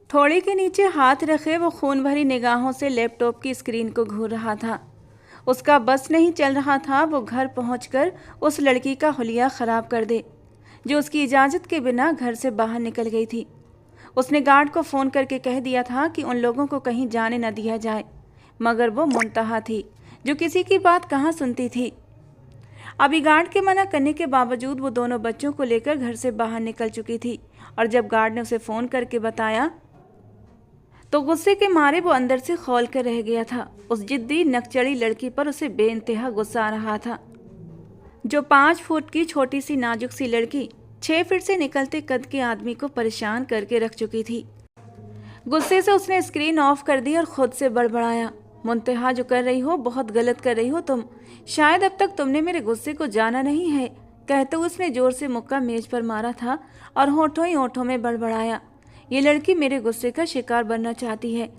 थोड़ी के नीचे हाथ रखे वो खून भरी निगाहों से लैपटॉप की स्क्रीन को घूर रहा था। उसका बस नहीं चल रहा था वो घर पहुंचकर उस लड़की का हुलिया खराब कर दे जो उसकी इजाज़त के बिना घर से बाहर निकल गई थी। उसने गार्ड को फ़ोन करके कह दिया था कि उन लोगों को कहीं जाने न दिया जाए, मगर वो मुंतहा थी जो किसी की बात कहाँ सुनती थी। अभी गार्ड के मना करने के बावजूद वो दोनों बच्चों को लेकर घर से बाहर निकल चुकी थी और जब गार्ड ने उसे फ़ोन करके बताया तो गुस्से के मारे वो अंदर से खौल कर रह गया था। उस जिद्दी नकचड़ी लड़की पर उसे बेइंतहा गुस्सा आ रहा था जो 5 फुट की छोटी सी नाजुक सी लड़की 6 फीट से निकलते कद के आदमी को परेशान करके रख चुकी थी। गुस्से से उसने स्क्रीन ऑफ कर दी और खुद से बड़बड़ाया, मुंतहा जो कर रही हो बहुत गलत कर रही हो तुम, शायद अब तक तुमने मेरे गुस्से को जाना नहीं है। कहते हुए उसने जोर से मुक्का मेज पर मारा था और होठों ही होठों में बड़बड़ाया, ये लड़की मेरे गुस्से का शिकार बनना चाहती है।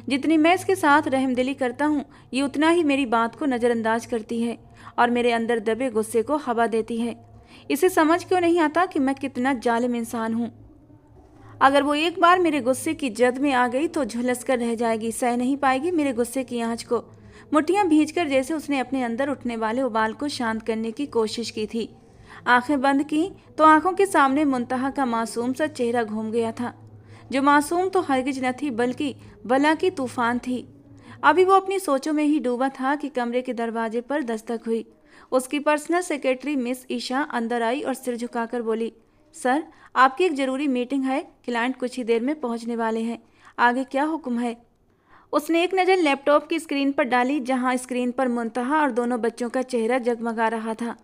जितनी मैं इसके साथ रहमदिली करता हूँ ये उतना ही मेरी बात को नज़रअंदाज करती है और मेरे अंदर दबे गुस्से को हवा देती है। इसे समझ क्यों नहीं आता कि मैं कितना जालिम इंसान हूँ। अगर वो एक बार मेरे गुस्से की जद में आ गई तो झुलस कर रह जाएगी, सह नहीं पाएगी मेरे गुस्से की आंच को। मुट्ठियां भींचकर जैसे उसने अपने अंदर उठने वाले उबाल को शांत करने की कोशिश की थी। आंखें बंद की तो आंखों के सामने मुंतहा का मासूम सा चेहरा घूम गया था, जो मासूम तो हरगिज न थी बल्कि बला की तूफान थी। अभी वो अपनी सोचों में ही डूबा था कि कमरे के दरवाजे पर दस्तक हुई। उसकी पर्सनल सेक्रेटरी मिस ईशा अंदर आई और सिर झुकाकर बोली, सर आपकी एक ज़रूरी मीटिंग है, क्लाइंट कुछ ही देर में पहुंचने वाले हैं, आगे क्या हुक्म है। उसने एक नज़र लैपटॉप की स्क्रीन पर डाली जहां स्क्रीन पर मुंतहा और दोनों बच्चों का चेहरा जगमगा रहा था।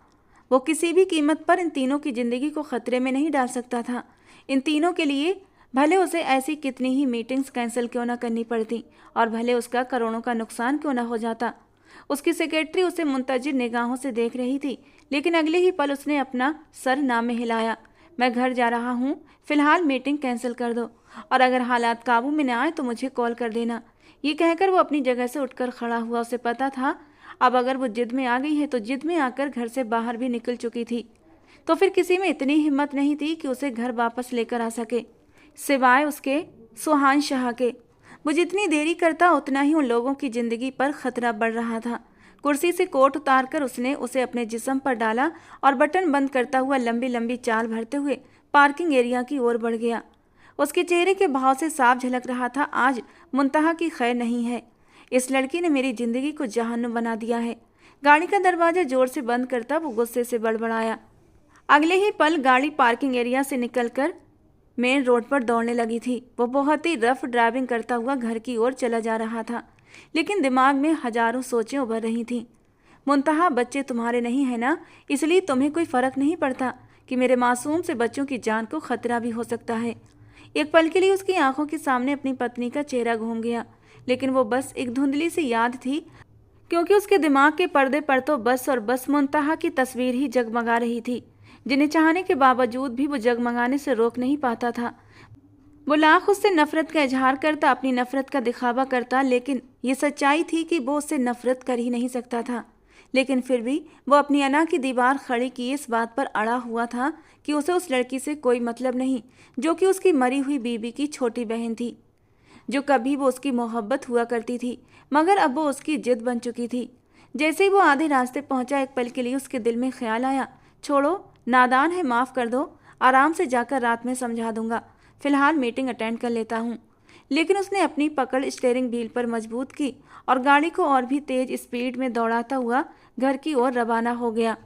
वो किसी भी कीमत पर इन तीनों की ज़िंदगी को ख़तरे में नहीं डाल सकता था। इन तीनों के लिए भले उसे ऐसी कितनी ही मीटिंग्स कैंसिल क्यों ना करनी पड़ती और भले उसका करोड़ों का नुकसान क्यों ना हो जाता। उसकी सेक्रेटरी उसे मुंतजिर निगाहों से देख रही थी, लेकिन अगले ही पल उसने अपना सर ना में हिलाया। मैं घर जा रहा हूँ, फिलहाल मीटिंग कैंसिल कर दो और अगर हालात काबू में न आए तो मुझे कॉल कर देना। ये कहकर वो अपनी जगह से उठकर खड़ा हुआ। उसे पता था अब अगर वो जिद में आ गई है तो जिद में आकर घर से बाहर भी निकल चुकी थी, तो फिर किसी में इतनी हिम्मत नहीं थी कि उसे घर वापस लेकर आ सके, सिवाय उसके सुहान शाह के। वो जितनी देरी करता उतना ही उन लोगों की ज़िंदगी पर खतरा बढ़ रहा था। कुर्सी से कोट उतारकर उसने उसे अपने जिस्म पर डाला और बटन बंद करता हुआ लंबी लंबी चाल भरते हुए पार्किंग एरिया की ओर बढ़ गया। उसके चेहरे के भाव से साफ झलक रहा था आज मुंतहा की खैर नहीं है। इस लड़की ने मेरी ज़िंदगी को जहन्नुम बना दिया है। गाड़ी का दरवाज़ा जोर से बंद करता वो गुस्से से बड़बड़ाया। अगले ही पल गाड़ी पार्किंग एरिया से निकलकर मेन रोड पर दौड़ने लगी थी। वो बहुत ही रफ ड्राइविंग करता हुआ घर की ओर चला जा रहा था, लेकिन दिमाग में हजारों सोचें उभर रही थीं। मुंतहा बच्चे तुम्हारे नहीं है ना, इसलिए तुम्हें कोई फ़र्क नहीं पड़ता कि मेरे मासूम से बच्चों की जान को खतरा भी हो सकता है। एक पल के लिए उसकी आंखों के सामने अपनी पत्नी का चेहरा घूम गया, लेकिन वो बस एक धुंधली सी याद थी, क्योंकि उसके दिमाग के पर्दे पर तो बस और बस मुंतहा की तस्वीर ही जगमगा रही थी, जिन्हें चाहने के बावजूद भी वो जगमगाने से रोक नहीं पाता था। वो लाख उससे नफरत का इजहार करता, अपनी नफरत का दिखावा करता, लेकिन ये सच्चाई थी कि वो उससे नफरत कर ही नहीं सकता था। लेकिन फिर भी वो अपनी अना की दीवार खड़ी किए इस बात पर अड़ा हुआ था कि उसे उस लड़की से कोई मतलब नहीं, जो कि उसकी मरी हुई बीबी की छोटी बहन थी, जो कभी वो उसकी मोहब्बत हुआ करती थी, मगर अब वो उसकी जिद बन चुकी थी। जैसे ही वो आधे रास्ते पहुंचा, एक पल के लिए उसके दिल में ख्याल आया, छोड़ो, नादान है, माफ़ कर दो, आराम से जाकर रात में समझा दूंगा, फिलहाल मीटिंग अटेंड कर लेता हूँ। लेकिन उसने अपनी पकड़ स्टीयरिंग व्हील पर मजबूत की और गाड़ी को और भी तेज स्पीड में दौड़ाता हुआ घर की ओर रवाना हो गया।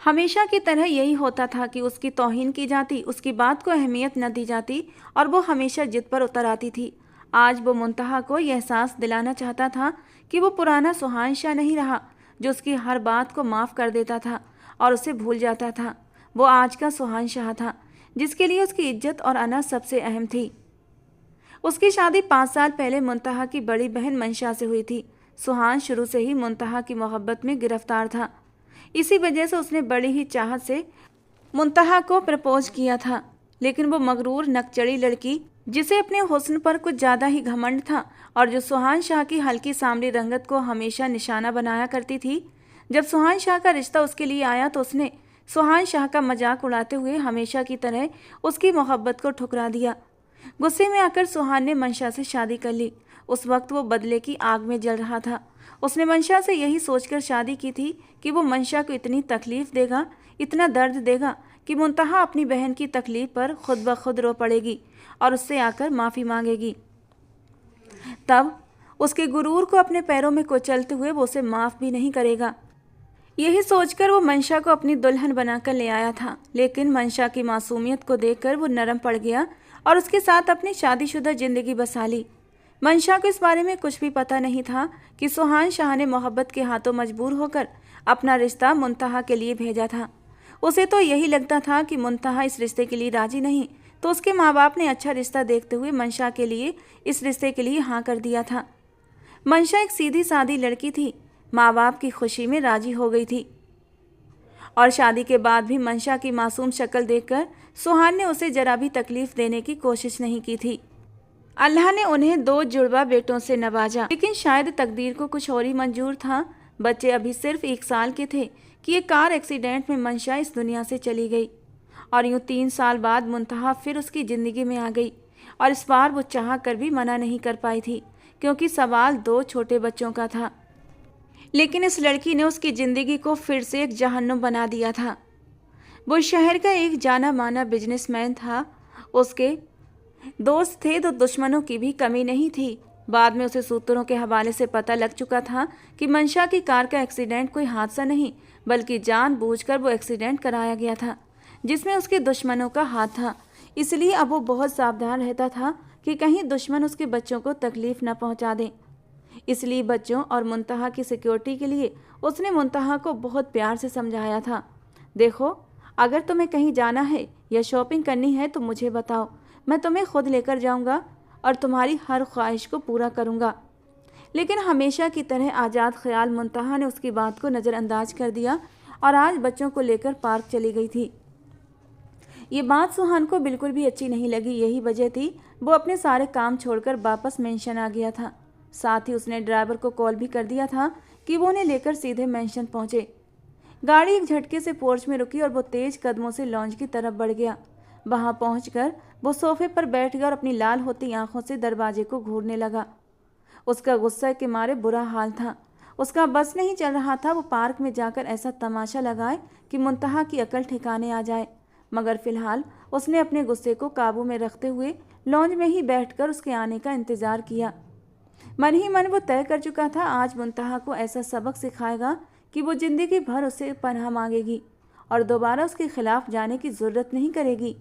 हमेशा की तरह यही होता था कि उसकी तौहीन की जाती, उसकी बात को अहमियत न दी जाती और वो हमेशा जिद पर उतर आती थी। आज वो मुंतहा को यह एहसास दिलाना चाहता था कि वो पुराना सुहान शाह नहीं रहा, जो उसकी हर बात को माफ़ कर देता था और उसे भूल जाता था। वो आज का सुहान शाह था, जिसके लिए उसकी इज्जत और अना सबसे अहम थी। उसकी शादी 5 साल पहले मुंतहा की बड़ी बहन मंशा से हुई थी। सुहान शुरू से ही मुंतहा की मोहब्बत में गिरफ्तार था, इसी वजह से उसने बड़ी ही चाहत से मुंतहा को प्रपोज किया था। लेकिन वो मगरूर नकचड़ी लड़की, जिसे अपने हुस्न पर कुछ ज़्यादा ही घमंड था और जो सुहान शाह की हल्की सांवली रंगत को हमेशा निशाना बनाया करती थी, जब सुहान शाह का रिश्ता उसके लिए आया तो उसने सुहान शाह का मजाक उड़ाते हुए हमेशा की तरह उसकी मोहब्बत को ठुकरा दिया। गुस्से में आकर सुहान ने मंशा से शादी कर ली। उस वक्त वो बदले की आग में जल रहा था। उसने मंशा से यही सोचकर शादी की थी कि वो मंशा को इतनी तकलीफ देगा, इतना दर्द देगा कि मुंतहा अपनी बहन की तकलीफ पर खुद ब खुद रो पड़ेगी और उससे आकर माफ़ी मांगेगी। तब उसके गुरूर को अपने पैरों में कुचलते हुए वो उसे माफ़ भी नहीं करेगा। यही सोचकर वो मंशा को अपनी दुल्हन बनाकर ले आया था। लेकिन मंशा की मासूमियत को देखकर वो नरम पड़ गया और उसके साथ अपनी शादीशुदा ज़िंदगी बसा ली। मंशा को इस बारे में कुछ भी पता नहीं था कि सुहान शाह ने मोहब्बत के हाथों मजबूर होकर अपना रिश्ता मुंतहा के लिए भेजा था। उसे तो यही लगता था कि मुंतहा इस रिश्ते के लिए राजी नहीं, तो उसके माँ बाप ने अच्छा रिश्ता देखते हुए मंशा के लिए इस रिश्ते के लिए हाँ कर दिया था। मंशा एक सीधी सादी लड़की थी, माँ बाप की खुशी में राजी हो गई थी और शादी के बाद भी मंशा की मासूम शक्ल देखकर सुहान ने उसे जरा भी तकलीफ देने की कोशिश नहीं की थी। अल्लाह ने उन्हें 2 जुड़वा बेटों से नवाजा, लेकिन शायद तकदीर को कुछ और ही मंजूर था। बच्चे अभी सिर्फ 1 साल के थे कि एक कार एक्सीडेंट में मंशा इस दुनिया से चली गई और यूँ 3 साल बाद मुंतहा फिर उसकी ज़िंदगी में आ गई। और इस बार वो चाह कर भी मना नहीं कर पाई थी, क्योंकि सवाल 2 छोटे बच्चों का था। लेकिन इस लड़की ने उसकी ज़िंदगी को फिर से एक जहन्नुम बना दिया था। वो शहर का एक जाना माना बिजनेसमैन था। उसके दोस्त थे तो दुश्मनों की भी कमी नहीं थी। बाद में उसे सूत्रों के हवाले से पता लग चुका था कि मंशा की कार का एक्सीडेंट कोई हादसा नहीं, बल्कि जानबूझकर वो एक्सीडेंट कराया गया था, जिसमें उसके दुश्मनों का हाथ था। इसलिए अब वो बहुत सावधान रहता था कि कहीं दुश्मन उसके बच्चों को तकलीफ न पहुंचा दें। इसलिए बच्चों और मुंतहा की सिक्योरिटी के लिए उसने मुंतहा को बहुत प्यार से समझाया था, देखो, अगर तुम्हें कहीं जाना है या शॉपिंग करनी है तो मुझे बताओ, मैं तुम्हें खुद लेकर जाऊंगा और तुम्हारी हर ख्वाहिश को पूरा करूंगा। लेकिन हमेशा की तरह आज़ाद ख्याल मुंतहा ने उसकी बात को नज़रअंदाज कर दिया और आज बच्चों को लेकर पार्क चली गई थी। ये बात सुहान को बिल्कुल भी अच्छी नहीं लगी। यही वजह थी वो अपने सारे काम छोड़कर वापस मेंशन आ गया था। साथ ही उसने ड्राइवर को कॉल भी कर दिया था कि वो उन्हें लेकर सीधे मेंशन पहुंचे। गाड़ी एक झटके से पोर्च में रुकी और वो तेज कदमों से लॉन्ज की तरफ बढ़ गया। वहां पहुंचकर वो सोफे पर बैठ गया और अपनी लाल होती आंखों से दरवाजे को घूरने लगा। उसका गुस्से के मारे बुरा हाल था। उसका बस नहीं चल रहा था वो पार्क में जाकर ऐसा तमाशा लगाए कि मुंतहा की अकल ठिकाने आ जाए। मगर फिलहाल उसने अपने गुस्से को काबू में रखते हुए लॉन्ज में ही बैठकर उसके आने का इंतज़ार किया। मन ही मन वो तय कर चुका था आज मुंतहा को ऐसा सबक सिखाएगा कि वो ज़िंदगी भर उससे पनाह मांगेगी और दोबारा उसके खिलाफ जाने की ज़रूरत नहीं करेगी।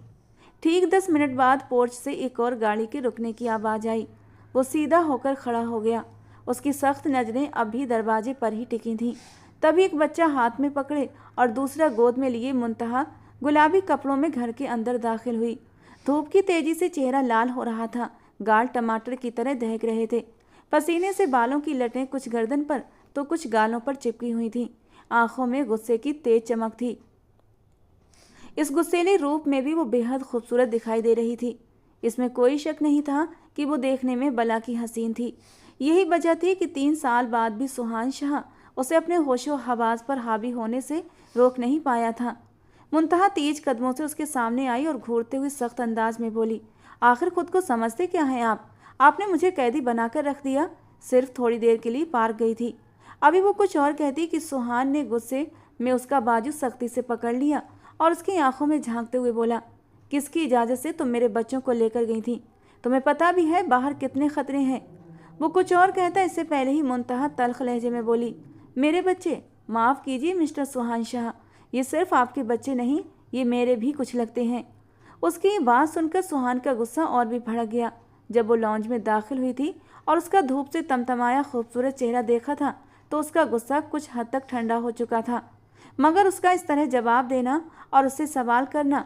ठीक 10 मिनट बाद पोर्च से एक और गाड़ी के रुकने की आवाज़ आई। वो सीधा होकर खड़ा हो गया। उसकी सख्त नज़रें अब भी दरवाजे पर ही टिकी थीं। तभी एक बच्चा हाथ में पकड़े और दूसरा गोद में लिए मुंतहा गुलाबी कपड़ों में घर के अंदर दाखिल हुई। धूप की तेज़ी से चेहरा लाल हो रहा था, गाल टमाटर की तरह दहक रहे थे। पसीने से बालों की लटें कुछ गर्दन पर तो कुछ गालों पर चिपकी हुई थीं। आंखों में गुस्से की तेज चमक थी। इस गुस्सेले रूप में भी वो बेहद खूबसूरत दिखाई दे रही थी। इसमें कोई शक नहीं था कि वो देखने में बला की हसीन थी। यही वजह थी कि 3 साल बाद भी सुहान शाह उसे अपने होशो हवास पर हावी होने से रोक नहीं पाया था। मुंतहा तेज कदमों से उसके सामने आई और घूरते हुए सख्त अंदाज में बोली, आखिर खुद को समझते क्या हैं आप? आपने मुझे कैदी बनाकर रख दिया। सिर्फ थोड़ी देर के लिए पार्क गई थी। अभी वो कुछ और कहती कि सुहान ने गुस्से में उसका बाजू सख्ती से पकड़ लिया और उसकी आंखों में झांकते हुए बोला, किसकी इजाज़त से तुम मेरे बच्चों को लेकर गई थी? तुम्हें पता भी है बाहर कितने खतरे हैं? वो कुछ और कहता इससे पहले ही मुंतहा तल्ख लहजे में बोली, मेरे बच्चे? माफ़ कीजिए मिस्टर सुहान शाह, ये सिर्फ आपके बच्चे नहीं, ये मेरे भी कुछ लगते हैं। उसकी ये बात सुनकर सुहान का गुस्सा और भी भड़क गया। जब वो लॉन्ज में दाखिल हुई थी और उसका धूप से तमतमाया खूबसूरत चेहरा देखा था तो उसका गुस्सा कुछ हद तक ठंडा हो चुका था। मगर उसका इस तरह जवाब देना और उससे सवाल करना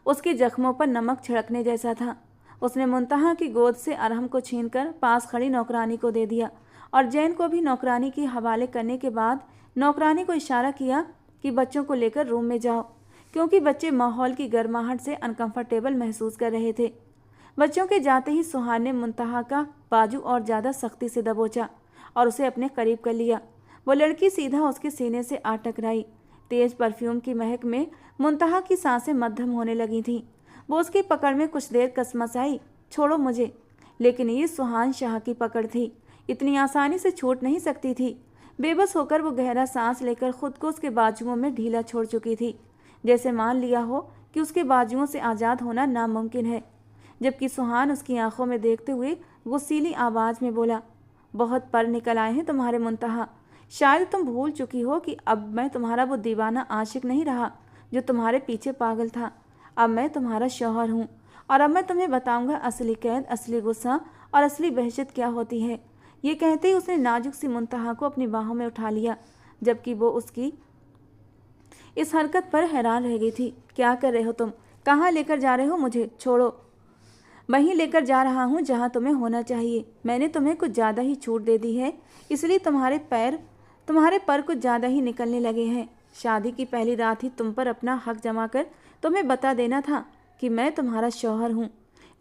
उसके जख्मों पर नमक छिड़कने जैसा था। उसने मुंतहा की गोद से अरहम को छीनकर पास खड़ी नौकरानी को दे दिया और जैन को भी नौकरानी के हवाले करने के बाद नौकरानी को इशारा किया कि बच्चों को लेकर रूम में जाओ, क्योंकि बच्चे माहौल की गर्माहट से अनकंफर्टेबल महसूस कर रहे थे। बच्चों के जाते ही सुहान ने मुंतहा का बाजू और ज़्यादा सख्ती से दबोचा और उसे अपने करीब कर लिया। वो लड़की सीधा उसके सीने से आ टकराई। तेज परफ्यूम की महक में मुंतहा की सांसें मद्धम होने लगी थीं। वो उसकी पकड़ में कुछ देर कसमसाई, छोड़ो मुझे। लेकिन ये सुहान शाह की पकड़ थी, इतनी आसानी से छूट नहीं सकती थी। बेबस होकर वो गहरा सांस लेकर खुद को उसके बाजुओं में ढीला छोड़ चुकी थी, जैसे मान लिया हो कि उसके बाजुओं से आज़ाद होना नामुमकिन है। जबकि सुहान उसकी आंखों में देखते हुए गुस्सीली आवाज़ में बोला, बहुत पर निकल आए हैं तुम्हारे मुंतहा। शायद तुम भूल चुकी हो कि अब मैं तुम्हारा वो दीवाना आशिक नहीं रहा जो तुम्हारे पीछे पागल था। अब मैं तुम्हारा शौहर हूँ और अब मैं तुम्हें बताऊंगा असली कैद, असली गुस्सा और असली वहशत क्या होती है। ये कहते ही उसने नाजुक सी मुंतहा को अपनी बाहों में उठा लिया, जबकि वो उसकी इस हरकत पर हैरान रह गई थी। क्या कर रहे हो तुम? कहाँ लेकर जा रहे हो मुझे? छोड़ो। वहीं लेकर जा रहा हूँ जहाँ तुम्हें होना चाहिए। मैंने तुम्हें कुछ ज़्यादा ही छूट दे दी है, इसलिए तुम्हारे पर कुछ ज़्यादा ही निकलने लगे हैं। शादी की पहली रात ही तुम पर अपना हक जमा कर तुम्हें बता देना था कि मैं तुम्हारा शौहर हूँ।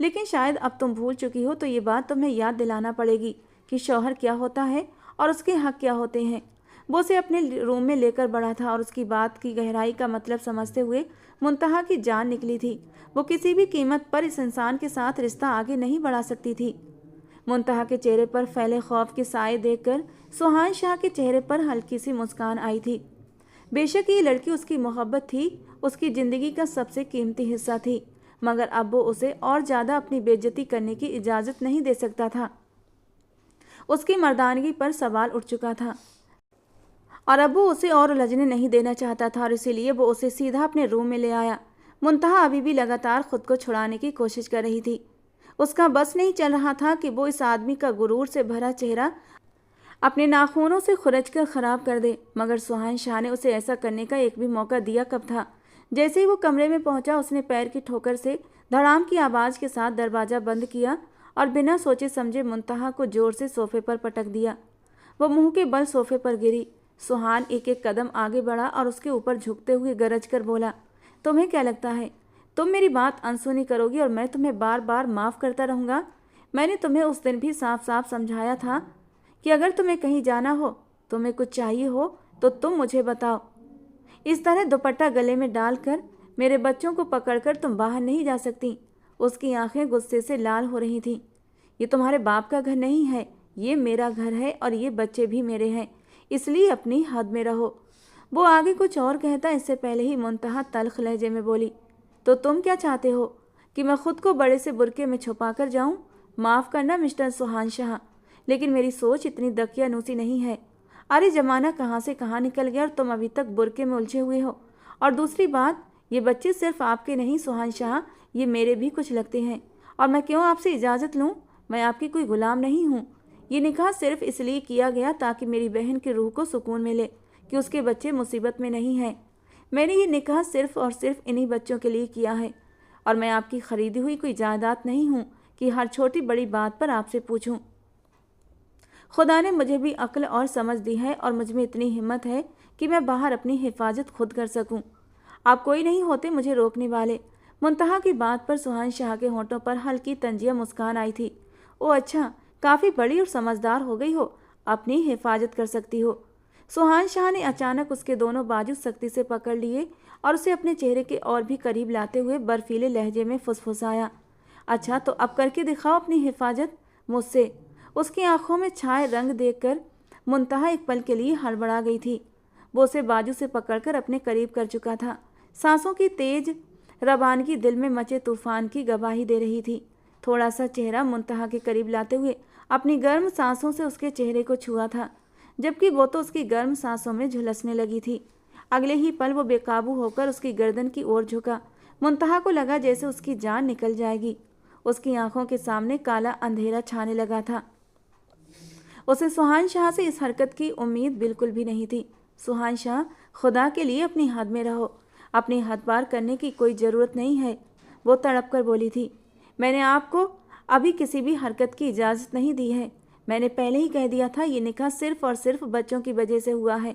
लेकिन शायद अब तुम भूल चुकी हो, तो ये बात तुम्हें याद दिलाना पड़ेगी कि शौहर क्या होता है और उसके हक क्या होते हैं। वो उसे अपने रूम में लेकर बढ़ा था और उसकी बात की गहराई का मतलब समझते हुए मुंतहा की जान निकली थी। वो किसी भी कीमत पर इस इंसान के साथ रिश्ता आगे नहीं बढ़ा सकती थी। मुंतहा के चेहरे पर फैले खौफ के साए देखकर सुहान शाह के चेहरे पर हल्की सी मुस्कान आई थी। बेशक ये लड़की उसकी मोहब्बत थी, उसकी ज़िंदगी का सबसे कीमती हिस्सा थी, मगर अब वो उसे और ज़्यादा अपनी बेइज्जती करने की इजाज़त नहीं दे सकता था। उसकी मर्दानगी पर सवाल उठ चुका था और अब वो उसे और उलझने नहीं देना चाहता था, और इसीलिए वो उसे सीधा अपने रूम में ले आया। मुंतहा अभी भी लगातार खुद को छुड़ाने की कोशिश कर रही थी। उसका बस नहीं चल रहा था कि वो इस आदमी का गुरूर से भरा चेहरा अपने नाखूनों से खुरच कर ख़राब कर दे, मगर सुहान शाह ने उसे ऐसा करने का एक भी मौका दिया कब था। जैसे ही वो कमरे में पहुंचा, उसने पैर की ठोकर से धड़ाम की आवाज़ के साथ दरवाज़ा बंद किया और बिना सोचे समझे मुंतहा को जोर से सोफे पर पटक दिया। वो मुंह के बल सोफे पर गिरी। सुहान एक एक कदम आगे बढ़ा और उसके ऊपर झुकते हुए गरज कर बोला, तुम्हें क्या लगता है तुम मेरी बात अनसुनी करोगी और मैं तुम्हें बार बार माफ़ करता रहूँगा? मैंने तुम्हें उस दिन भी साफ साफ समझाया था कि अगर तुम्हें कहीं जाना हो, तुम्हें कुछ चाहिए हो, तो तुम मुझे बताओ। इस तरह दुपट्टा गले में डालकर मेरे बच्चों को पकड़कर तुम बाहर नहीं जा सकती। उसकी आंखें गुस्से से लाल हो रही थीं। ये तुम्हारे बाप का घर नहीं है, ये मेरा घर है और ये बच्चे भी मेरे हैं, इसलिए अपनी हद में रहो। वो आगे कुछ और कहता, इससे पहले ही मुंतहा तल्ख लहजे में बोली, तो तुम क्या चाहते हो कि मैं खुद को बड़े से बुरके में छुपा कर जाऊँ? माफ़ करना मिस्टर सुहान शाह, लेकिन मेरी सोच इतनी दकियानूसी नहीं है। अरे ज़माना कहाँ से कहाँ निकल गया और तुम अभी तक बुरके में उलझे हुए हो। और दूसरी बात, ये बच्चे सिर्फ आपके नहीं सुहान शाह, ये मेरे भी कुछ लगते हैं, और मैं क्यों आपसे इजाज़त लूँ? मैं आपकी कोई गुलाम नहीं हूँ। ये निकाह सिर्फ इसलिए किया गया ताकि मेरी बहन की रूह को सुकून मिले कि उसके बच्चे मुसीबत में नहीं हैं। मैंने ये निकाह सिर्फ और सिर्फ इन्हीं बच्चों के लिए किया है, और मैं आपकी ख़रीदी हुई कोई जायदाद नहीं हूँ कि हर छोटी बड़ी बात पर आपसे पूछूँ। खुदा ने मुझे भी अक्ल और समझ दी है और मुझ में इतनी हिम्मत है कि मैं बाहर अपनी हिफाजत खुद कर सकूं। आप कोई नहीं होते मुझे रोकने वाले। मुंतहा की बात पर सुहान शाह के होंठों पर हल्की तंजिया मुस्कान आई थी। ओ अच्छा, काफ़ी बड़ी और समझदार हो गई हो, अपनी हिफाजत कर सकती हो। सुहान शाह ने अचानक उसके दोनों बाजू सख्ती से पकड़ लिए और उसे अपने चेहरे के और भी करीब लाते हुए बर्फीले लहजे में फुसफुसाया। अच्छा, तो अब करके दिखाओ अपनी हिफाजत मुझसे। उसकी आंखों में छाए रंग देखकर मुंतहा एक पल के लिए हड़बड़ा गई थी। वो उसे बाजू से पकड़कर अपने करीब कर चुका था। सांसों की तेज रवानगी दिल में मचे तूफान की गवाही दे रही थी। थोड़ा सा चेहरा मुंतहा के करीब लाते हुए अपनी गर्म सांसों से उसके चेहरे को छुआ था, जबकि वो तो उसकी गर्म सांसों में झुलसने लगी थी। अगले ही पल वो बेकाबू होकर उसकी गर्दन की ओर झुका। मुंतहा को लगा जैसे उसकी जान निकल जाएगी। उसकी आंखों के सामने काला अंधेरा छाने लगा था। उसे सुहान शाह से इस हरकत की उम्मीद बिल्कुल भी नहीं थी। सुहान शाह, खुदा के लिए अपनी हद में रहो, अपनी हद पार करने की कोई ज़रूरत नहीं है, वो तड़प कर बोली थी। मैंने आपको अभी किसी भी हरकत की इजाज़त नहीं दी है। मैंने पहले ही कह दिया था ये निकाह सिर्फ और सिर्फ बच्चों की वजह से हुआ है।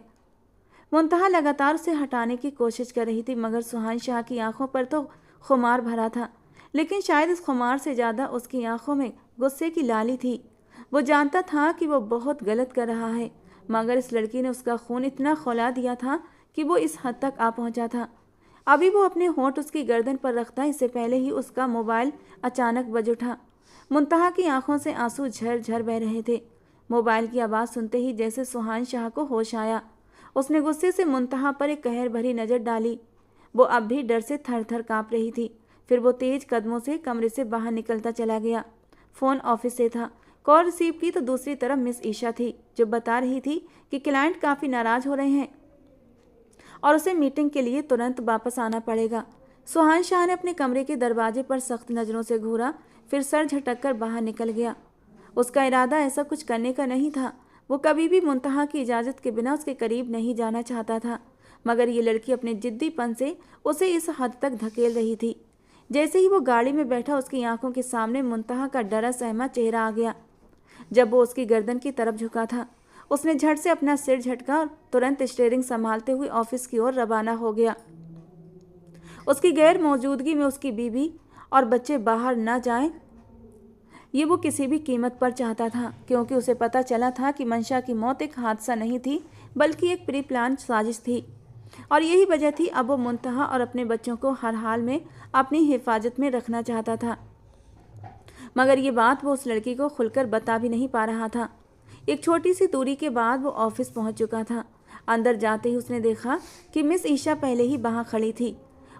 मुंतहा लगातार उसे हटाने की कोशिश कर रही थी, मगर सुहान शाह की आंखों पर तो खुमार भरा था, लेकिन शायद इस खुमार से ज़्यादा उसकी आंखों में गुस्से की लाली थी। वो जानता था कि वो बहुत गलत कर रहा है, मगर इस लड़की ने उसका खून इतना खौला दिया था कि वो इस हद तक आ पहुंचा था। अभी वो अपने होंठ उसकी गर्दन पर रखता, इससे पहले ही उसका मोबाइल अचानक बज उठा। मुंतहा की आंखों से आंसू झरझर बह रहे थे। मोबाइल की आवाज़ सुनते ही जैसे सुहान शाह को होश आया। उसने गुस्से से मुंतहा पर एक कहर भरी नज़र डाली। वो अब भी डर से थर थर काँप रही थी। फिर वो तेज कदमों से कमरे से बाहर निकलता चला गया। फ़ोन ऑफिस से था। कॉल रिसीव की तो दूसरी तरफ मिस ईशा थी, जो बता रही थी कि क्लाइंट काफ़ी नाराज़ हो रहे हैं और उसे मीटिंग के लिए तुरंत वापस आना पड़ेगा। सुहान शाह ने अपने कमरे के दरवाजे पर सख्त नज़रों से घूरा, फिर सर झटक कर बाहर निकल गया। उसका इरादा ऐसा कुछ करने का नहीं था। वो कभी भी मुंतहा की इजाज़त के बिना उसके करीब नहीं जाना चाहता था, मगर ये लड़की अपने जिद्दीपन से उसे इस हद तक धकेल रही थी। जैसे ही वो गाड़ी में बैठा, उसकी आंखों के सामने मुंतहा का डरा सहमा चेहरा आ गया। जब वो उसकी गर्दन की तरफ झुका था, उसने झट से अपना सिर झटका और तुरंत स्टीयरिंग संभालते हुए ऑफिस की ओर रवाना हो गया। उसकी गैर मौजूदगी में उसकी बीवी और बच्चे बाहर न जाएं, ये वो किसी भी कीमत पर चाहता था, क्योंकि उसे पता चला था कि मंशा की मौत एक हादसा नहीं थी, बल्कि एक प्री प्लान साजिश थी। और यही वजह थी अब वो मुंतहा और अपने बच्चों को हर हाल में अपनी हिफाजत में रखना चाहता था। मगर ये बात वो उस लड़की को खुलकर बता भी नहीं पा रहा था। एक छोटी सी दूरी के बाद वो ऑफिस पहुंच चुका था। अंदर जाते ही उसने देखा कि मिस ईशा पहले ही वहां खड़ी थी।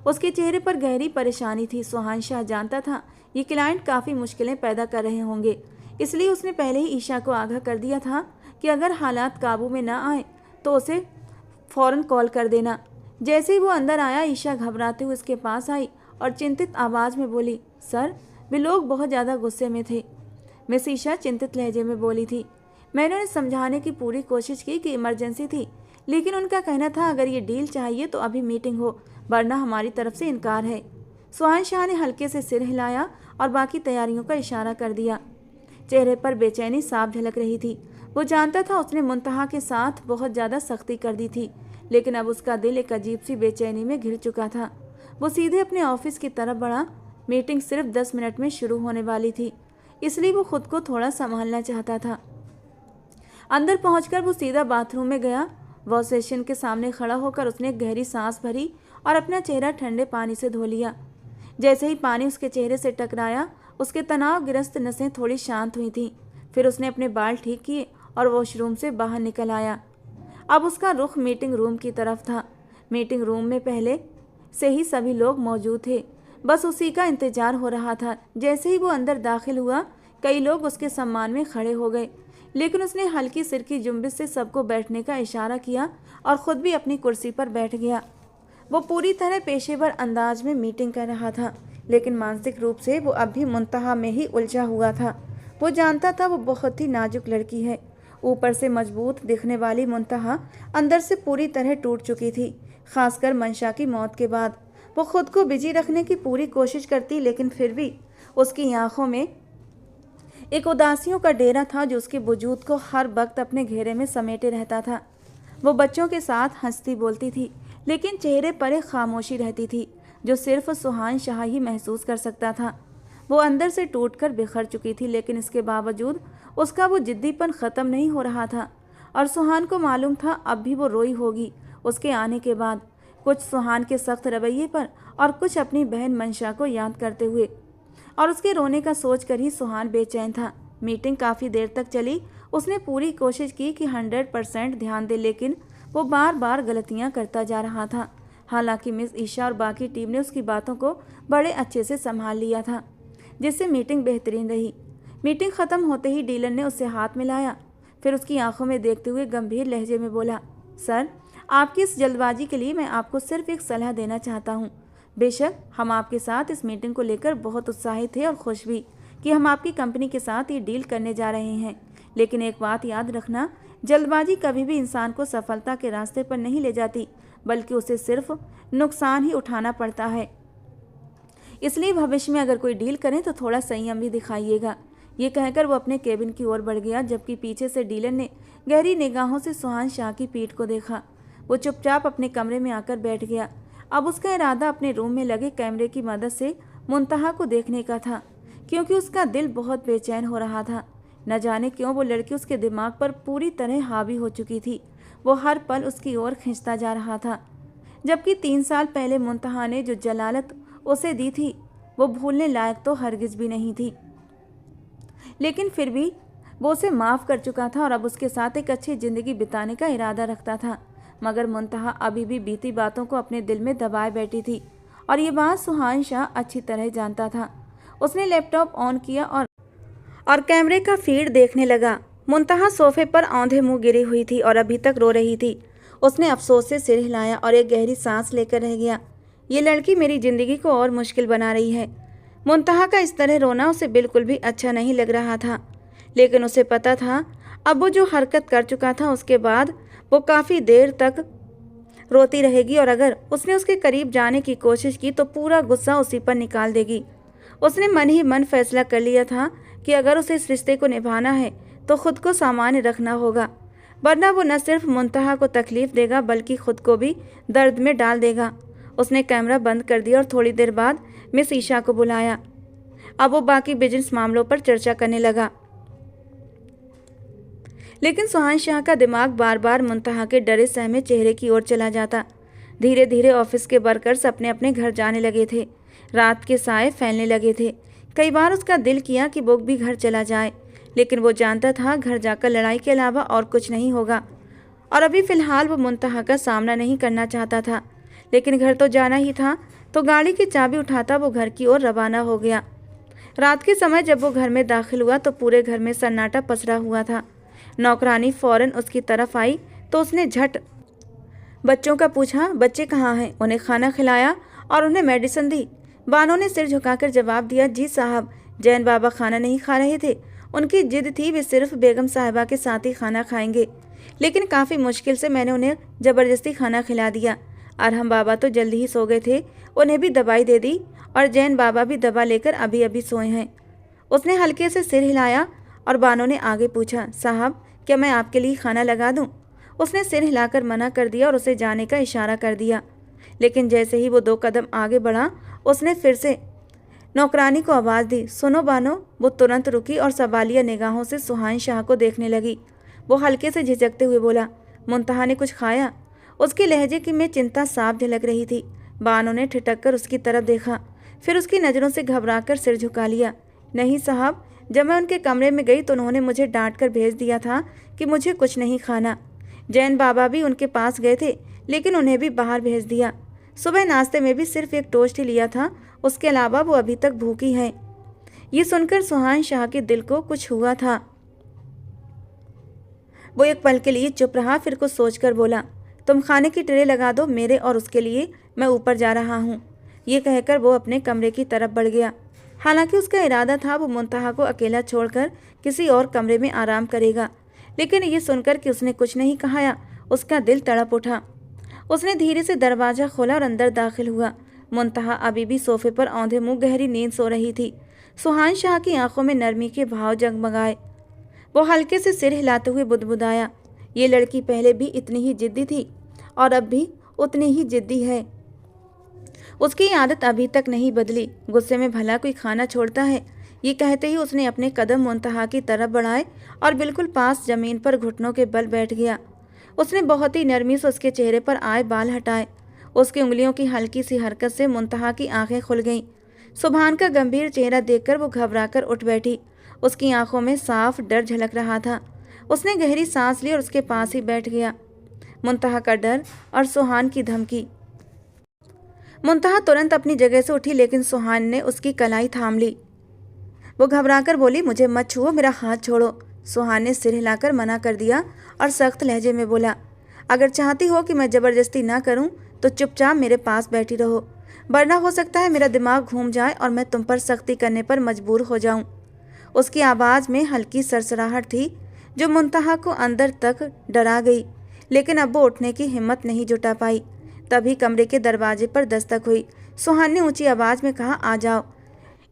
उसके चेहरे पर गहरी परेशानी थी। सुहान शाह जानता था ये क्लाइंट काफ़ी मुश्किलें पैदा कर रहे होंगे, इसलिए उसने पहले ही ईशा को आगाह कर दिया था कि अगर हालात काबू में ना आए तो उसे फ़ौरन कॉल कर देना। जैसे ही वो अंदर आया, ईशा घबराते हुए उसके पास आई और चिंतित आवाज़ में बोली, सर, वे लोग बहुत ज़्यादा गुस्से में थे। मिस ईशा चिंतित लहजे में बोली थी। मैंने उन्हें समझाने की पूरी कोशिश की कि इमरजेंसी थी, लेकिन उनका कहना था अगर ये डील चाहिए तो अभी मीटिंग हो, वरना हमारी तरफ से इनकार है। सुहान शाह ने हल्के से सिर हिलाया और बाकी तैयारियों का इशारा कर दिया। चेहरे पर बेचैनी साफ झलक रही थी। वो जानता था उसने मुंतहा के साथ बहुत ज़्यादा सख्ती कर दी थी, लेकिन अब उसका दिल एक अजीब सी बेचैनी में घिर चुका था। वो सीधे अपने ऑफिस की तरफ बढ़ा। मीटिंग सिर्फ 10 मिनट में शुरू होने वाली थी, इसलिए वो खुद को थोड़ा संभालना चाहता था। अंदर पहुंचकर वो सीधा बाथरूम में गया। वॉश बेसिन के सामने खड़ा होकर उसने एक गहरी सांस भरी और अपना चेहरा ठंडे पानी से धो लिया। जैसे ही पानी उसके चेहरे से टकराया, उसके तनावग्रस्त नसें थोड़ी शांत हुई थीं। फिर उसने अपने बाल ठीक किए और वॉशरूम से बाहर निकल आया। अब उसका रुख मीटिंग रूम की तरफ था। मीटिंग रूम में पहले से ही सभी लोग मौजूद थे, बस उसी का इंतजार हो रहा था। जैसे ही वो अंदर दाखिल हुआ, कई लोग उसके सम्मान में खड़े हो गए, लेकिन उसने हल्की सिर की जुम्बिश से सबको बैठने का इशारा किया और ख़ुद भी अपनी कुर्सी पर बैठ गया। वो पूरी तरह पेशेवर अंदाज में मीटिंग कर रहा था, लेकिन मानसिक रूप से वो अब भी मुंतहा में ही उलझा हुआ था। वो जानता था वो बहुत ही नाजुक लड़की है। ऊपर से मजबूत दिखने वाली मुंतहा अंदर से पूरी तरह टूट चुकी थी, खासकर मंशा की मौत के बाद। वो खुद को बिजी रखने की पूरी कोशिश करती, लेकिन फिर भी उसकी आंखों में एक उदासियों का डेरा था जो उसके वजूद को हर वक्त अपने घेरे में समेटे रहता था। वो बच्चों के साथ हंसती बोलती थी, लेकिन चेहरे पर एक खामोशी रहती थी जो सिर्फ सुहान शाह ही महसूस कर सकता था। वो अंदर से टूटकर बिखर चुकी थी, लेकिन इसके बावजूद उसका वो जिद्दीपन ख़त्म नहीं हो रहा था। और सुहान को मालूम था अब भी वो रोई होगी उसके आने के बाद, कुछ सुहान के सख्त रवैये पर और कुछ अपनी बहन मंशा को याद करते हुए। और उसके रोने का सोच कर ही सुहान बेचैन था। मीटिंग काफ़ी देर तक चली। उसने पूरी कोशिश की कि 100% ध्यान दे, लेकिन वो बार बार गलतियां करता जा रहा था। हालांकि मिस ईशा और बाकी टीम ने उसकी बातों को बड़े अच्छे से संभाल लिया था, जिससे मीटिंग बेहतरीन रही। मीटिंग ख़त्म होते ही डीलर ने उससे हाथ मिलाया, फिर उसकी आंखों में देखते हुए गंभीर लहजे में बोला, सर, आपकी इस जल्दबाजी के लिए मैं आपको सिर्फ एक सलाह देना चाहता हूँ। बेशक हम आपके साथ इस मीटिंग को लेकर बहुत उत्साहित थे और खुश भी कि हम आपकी कंपनी के साथ ये डील करने जा रहे हैं, लेकिन एक बात याद रखना, जल्दबाजी कभी भी इंसान को सफलता के रास्ते पर नहीं ले जाती, बल्कि उसे सिर्फ नुकसान ही उठाना पड़ता है। इसलिए भविष्य में अगर कोई डील करें तो थोड़ा संयम भी दिखाइएगा। ये कहकर वो अपने केबिन की ओर बढ़ गया, जबकि पीछे से डीलर ने गहरी निगाहों से सुहान शाह की पीठ को देखा। वो चुपचाप अपने कमरे में आकर बैठ गया। अब उसका इरादा अपने रूम में लगे कैमरे की मदद से मुंतहा को देखने का था, क्योंकि उसका दिल बहुत बेचैन हो रहा था। न जाने क्यों वो लड़की उसके दिमाग पर पूरी तरह हावी हो चुकी थी। वो हर पल उसकी ओर खींचता जा रहा था। जबकि 3 साल पहले मुंतहा ने जो जलालत उसे दी थी वो भूलने लायक तो हरगिज़ भी नहीं थी। लेकिन फिर भी वो उसे माफ़ कर चुका था और अब उसके साथ एक अच्छी ज़िंदगी बिताने का इरादा रखता था। मगर मुंतहा अभी भी बीती बातों को अपने दिल में दबाए बैठी थी और ये बात सुहान शाह अच्छी तरह जानता था। उसने लैपटॉप ऑन किया और कैमरे का फीड देखने लगा। मुंतहा सोफे पर औंधे मुंह गिरी हुई थी और अभी तक रो रही थी। उसने अफसोस से सिर हिलाया और एक गहरी सांस लेकर रह गया। ये लड़की मेरी ज़िंदगी को और मुश्किल बना रही है। मुंतहा का इस तरह रोना उसे बिल्कुल भी अच्छा नहीं लग रहा था, लेकिन उसे पता था अब वो जो हरकत कर चुका था उसके बाद वो काफ़ी देर तक रोती रहेगी और अगर उसने उसके करीब जाने की कोशिश की तो पूरा गुस्सा उसी पर निकाल देगी। उसने मन ही मन फैसला कर लिया था कि अगर उसे इस रिश्ते को निभाना है तो खुद को सामान्य रखना होगा, वरना वो न सिर्फ मुंतहा को तकलीफ देगा बल्कि खुद को भी दर्द में डाल देगा। उसने कैमरा बंद कर दिया और थोड़ी देर बाद मिस ईशा को बुलाया। अब वो बाकी बिजनेस मामलों पर चर्चा करने लगा, लेकिन सुहान शाह का दिमाग बार बार मुंतहा के डरे सहमे चेहरे की ओर चला जाता। धीरे धीरे ऑफिस के वर्कर्स अपने अपने घर जाने लगे थे। रात के साए फैलने लगे थे। कई बार उसका दिल किया कि वो भी घर चला जाए, लेकिन वो जानता था घर जाकर लड़ाई के अलावा और कुछ नहीं होगा और अभी फ़िलहाल वो मुंतहा का सामना नहीं करना चाहता था। लेकिन घर तो जाना ही था, तो गाड़ी की चाबी उठाता वो घर की ओर रवाना हो गया। रात के समय जब वो घर में दाखिल हुआ तो पूरे घर में सन्नाटा पसरा हुआ था। नौकरानी फौरन उसकी तरफ आई तो उसने झट बच्चों का पूछा, बच्चे कहाँ हैं? उन्हें खाना खिलाया और उन्हें मेडिसिन दी। बानो ने सिर झुकाकर जवाब दिया, जी साहब, जैन बाबा खाना नहीं खा रहे थे। उनकी जिद थी वे सिर्फ बेगम साहिबा के साथ ही खाना खाएंगे, लेकिन काफ़ी मुश्किल से मैंने उन्हें ज़बरदस्ती खाना खिला दिया। अरहम बाबा तो जल्दी ही सो गए थे, उन्हें भी दवाई दे दी और जैन बाबा भी दवा लेकर अभी अभी सोए हैं। उसने हल्के से सिर हिलाया और बानो ने आगे पूछा, साहब क्या मैं आपके लिए खाना लगा दूं? उसने सिर हिलाकर मना कर दिया और उसे जाने का इशारा कर दिया, लेकिन जैसे ही वो 2 कदम आगे बढ़ा उसने फिर से नौकरानी को आवाज़ दी, सुनो बानो। वो तुरंत रुकी और सवालिया निगाहों से सुहान शाह को देखने लगी। वो हल्के से झिझकते हुए बोला, मुंतहा ने कुछ खाया? उसके लहजे की में चिंता साफ झलक रही थी। बानो ने ठिठक कर उसकी तरफ देखा, फिर उसकी नज़रों से घबराकर सिर झुका लिया। नहीं साहब, जब मैं उनके कमरे में गई तो उन्होंने मुझे डांट कर भेज दिया था कि मुझे कुछ नहीं खाना। जैन बाबा भी उनके पास गए थे, लेकिन उन्हें भी बाहर भेज दिया। सुबह नाश्ते में भी सिर्फ एक टोस्ट ही लिया था, उसके अलावा वो अभी तक भूखी हैं। ये सुनकर सुहान शाह के दिल को कुछ हुआ था। वो एक पल के लिए चुप रहा, फिर कुछ सोचकर बोला, तुम खाने की ट्रे लगा दो मेरे और उसके लिए, मैं ऊपर जा रहा हूँ। ये कहकर वो अपने कमरे की तरफ बढ़ गया। हालांकि उसका इरादा था वो मुंतहा को अकेला छोड़कर किसी और कमरे में आराम करेगा, लेकिन ये सुनकर कि उसने कुछ नहीं कहा उसका दिल तड़प उठा। उसने धीरे से दरवाज़ा खोला और अंदर दाखिल हुआ। मुंतहा अभी भी सोफे पर औंधे मुंह गहरी नींद सो रही थी। सुहान शाह की आंखों में नरमी के भाव जगमगाए। वो हल्के से सिर हिलाते हुए बुदबुदाया, ये लड़की पहले भी इतनी ही जिद्दी थी और अब भी उतनी ही जिद्दी है। उसकी आदत अभी तक नहीं बदली। गुस्से में भला कोई खाना छोड़ता है? ये कहते ही उसने अपने कदम मुंतहा की तरफ बढ़ाए और बिल्कुल पास जमीन पर घुटनों के बल बैठ गया। उसने बहुत ही नरमी से उसके चेहरे पर आए बाल हटाए। उसकी उंगलियों की हल्की सी हरकत से मुंतहा की आंखें खुल गईं। सुभान का गंभीर चेहरा देखकर वो घबराकर उठ बैठी। उसकी आंखों में साफ डर झलक रहा था। उसने गहरी सांस ली और उसके पास ही बैठ गया। मुंतहा का डर और सुहान की धमकी। मुंतहा तुरंत अपनी जगह से उठी, लेकिन सुहान ने उसकी कलाई थाम ली। वो घबराकर बोली, मुझे मत छुओ, मेरा हाथ छोड़ो। सुहान ने सिर हिलाकर मना कर दिया और सख्त लहजे में बोला, अगर चाहती हो कि मैं ज़बरदस्ती ना करूं तो चुपचाप मेरे पास बैठी रहो, वरना हो सकता है मेरा दिमाग घूम जाए और मैं तुम पर सख्ती करने पर मजबूर हो जाऊं। उसकी आवाज़ में हल्की सरसराहट थी जो मुंतहा को अंदर तक डरा गई, लेकिन अब वो उठने की हिम्मत नहीं जुटा पाई। तभी कमरे के दरवाजे पर दस्तक हुई। सुहान ने ऊंची आवाज़ में कहा, आ जाओ।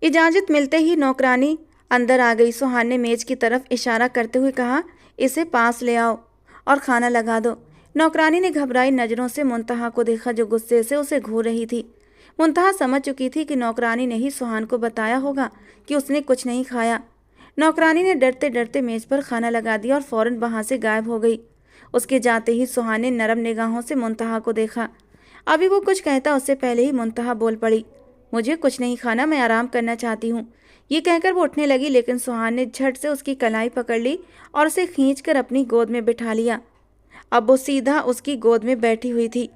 इजाज़त मिलते ही नौकरानी अंदर आ गई। सुहान ने मेज की तरफ इशारा करते हुए कहा, इसे पास ले आओ और खाना लगा दो। नौकरानी ने घबराई नज़रों से मुंतहा को देखा जो गुस्से से उसे घूर रही थी। मुंतहा समझ चुकी थी कि नौकरानी ने ही सुहान को बताया होगा कि उसने कुछ नहीं खाया। नौकरानी ने डरते डरते मेज पर खाना लगा दिया और फ़ौरन वहाँ से गायब हो गई। उसके जाते ही सुहान ने नरम निगाहों से मुंतहा को देखा। अभी वो कुछ कहता उससे पहले ही मुंतहा बोल पड़ी, मुझे कुछ नहीं खाना, मैं आराम करना चाहती हूँ। ये कहकर वो उठने लगी, लेकिन सुहान ने झट से उसकी कलाई पकड़ ली और उसे खींचकर अपनी गोद में बिठा लिया। अब वो सीधा उसकी गोद में बैठी हुई थी,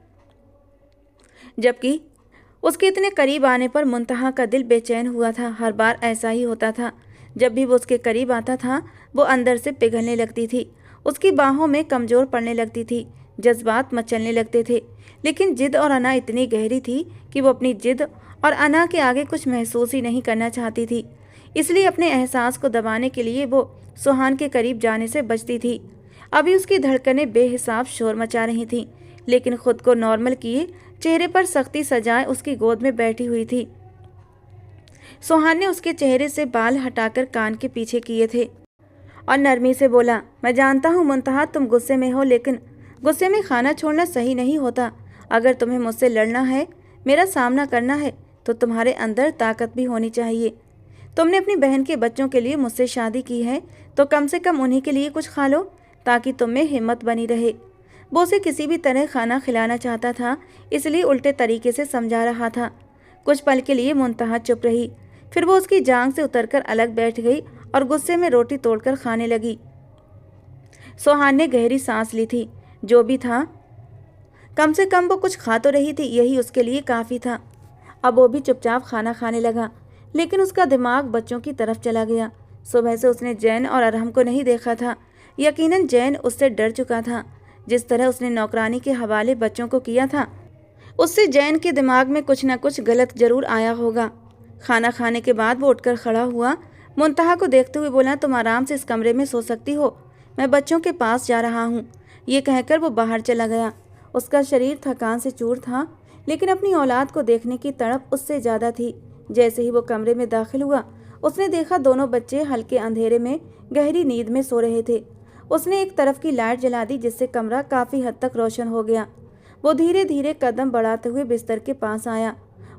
जबकि उसके इतने करीब आने पर मुंतहा का दिल बेचैन हुआ था। हर बार ऐसा ही होता था, जब भी वो उसके करीब आता था वो अंदर से पिघलने लगती थी, उसकी बाहों में कमज़ोर पड़ने लगती थी, जज्बात मचलने लगते थे। लेकिन जिद और अना इतनी गहरी थी कि वो अपनी जिद और अना के आगे कुछ महसूस ही नहीं करना चाहती थी। इसलिए अपने एहसास को दबाने के लिए वो सुहान के करीब जाने से बचती थी। अभी उसकी धड़कनें बेहिसाब शोर मचा रही थीं, लेकिन खुद को नॉर्मल किए चेहरे पर सख्ती सजाए उसकी गोद में बैठी हुई थी। सुहान ने उसके चेहरे से बाल हटाकर कान के पीछे किए थे और नरमी से बोला, मैं जानता हूँ मुंतहा तुम गुस्से में हो, लेकिन गुस्से में खाना छोड़ना सही नहीं होता। अगर तुम्हें मुझसे लड़ना है, मेरा सामना करना है, तो तुम्हारे अंदर ताकत भी होनी चाहिए। तुमने अपनी बहन के बच्चों के लिए मुझसे शादी की है, तो कम से कम उन्हीं के लिए कुछ खा लो, ताकि तुम में हिम्मत बनी रहे। वो उसे किसी भी तरह खाना खिलाना चाहता था, इसलिए उल्टे तरीके से समझा रहा था। कुछ पल के लिए मुंतहा चुप रही, फिर वो उसकी जांग से उतरकर अलग बैठ गई और गुस्से में रोटी तोड़कर खाने लगी। सुहान ने गहरी सांस ली थी। जो भी था, कम से कम वो कुछ खा तो रही थी, यही उसके लिए काफ़ी था। अब वो भी चुपचाप खाना खाने लगा, लेकिन उसका दिमाग बच्चों की तरफ चला गया। सुबह से उसने जैन और अरहम को नहीं देखा था। यकीनन जैन उससे डर चुका था। जिस तरह उसने नौकरानी के हवाले बच्चों को किया था, उससे जैन के दिमाग में कुछ न कुछ गलत जरूर आया होगा। खाना खाने के बाद वो उठकर खड़ा हुआ, मुंतहा को देखते हुए बोला, तुम आराम से इस कमरे में सो सकती हो, मैं बच्चों के पास जा रहा हूँ। ये कहकर वो बाहर चला गया। उसका शरीर थकान से चूर था, लेकिन अपनी औलाद को देखने की तड़प उससे ज़्यादा थी। जैसे ही वो कमरे में दाखिल हुआ, उसने देखा दोनों बच्चे हल्के अंधेरे में गहरी नींद में सो रहे थे। उसने एक तरफ की लाइट जला दी, जिससे कमरा काफ़ी हद तक रोशन हो गया। वो धीरे धीरे कदम बढ़ाते हुए बिस्तर के पास आया।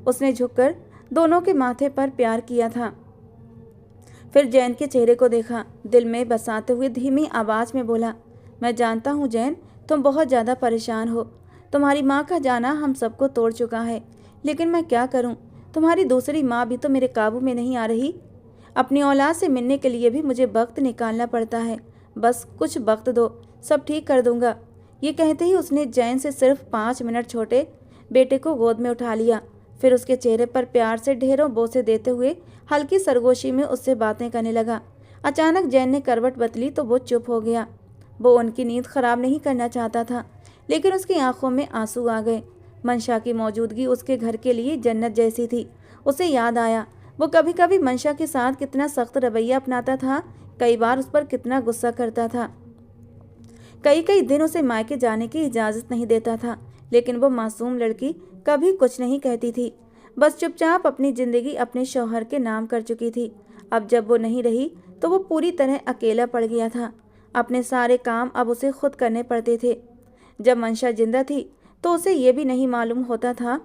उसने झुककर दोनों के माथे पर प्यार किया था, फिर जैन के चेहरे को देखा। दिल में बसाते हुए धीमी आवाज़ में बोला, मैं जानता हूँ जैन, तुम बहुत ज़्यादा परेशान हो। तुम्हारी माँ का जाना हम सबको तोड़ चुका है, लेकिन मैं क्या करूँ, तुम्हारी दूसरी माँ भी तो मेरे काबू में नहीं आ रही। अपनी औलाद से मिलने के लिए भी मुझे वक्त निकालना पड़ता है। बस कुछ वक्त दो, सब ठीक कर दूंगा। ये कहते ही उसने जैन से सिर्फ 5 मिनट छोटे बेटे को गोद में उठा लिया, फिर उसके चेहरे पर प्यार से ढेरों बोसे देते हुए हल्की सरगोशी में उससे बातें करने लगा। अचानक जैन ने करवट बदली तो वो चुप हो गया। वो उनकी नींद खराब नहीं करना चाहता था, लेकिन उसकी आंखों में आंसू आ गए। मंशा की मौजूदगी उसके घर के लिए जन्नत जैसी थी। उसे याद आया वो कभी कभी मंशा के साथ कितना सख्त रवैया अपनाता था, कई बार उस पर कितना गुस्सा करता था। कई कई दिन उसे मायके जाने की इजाज़त नहीं देता था, लेकिन वो मासूम लड़की कभी कुछ नहीं कहती थी, बस चुपचाप अपनी ज़िंदगी अपने शौहर के नाम कर चुकी थी। अब जब वो नहीं रही तो वो पूरी तरह अकेला पड़ गया था। अपने सारे काम अब उसे खुद करने पड़ते थे। जब मंशा जिंदा थी तो उसे ये भी नहीं मालूम होता था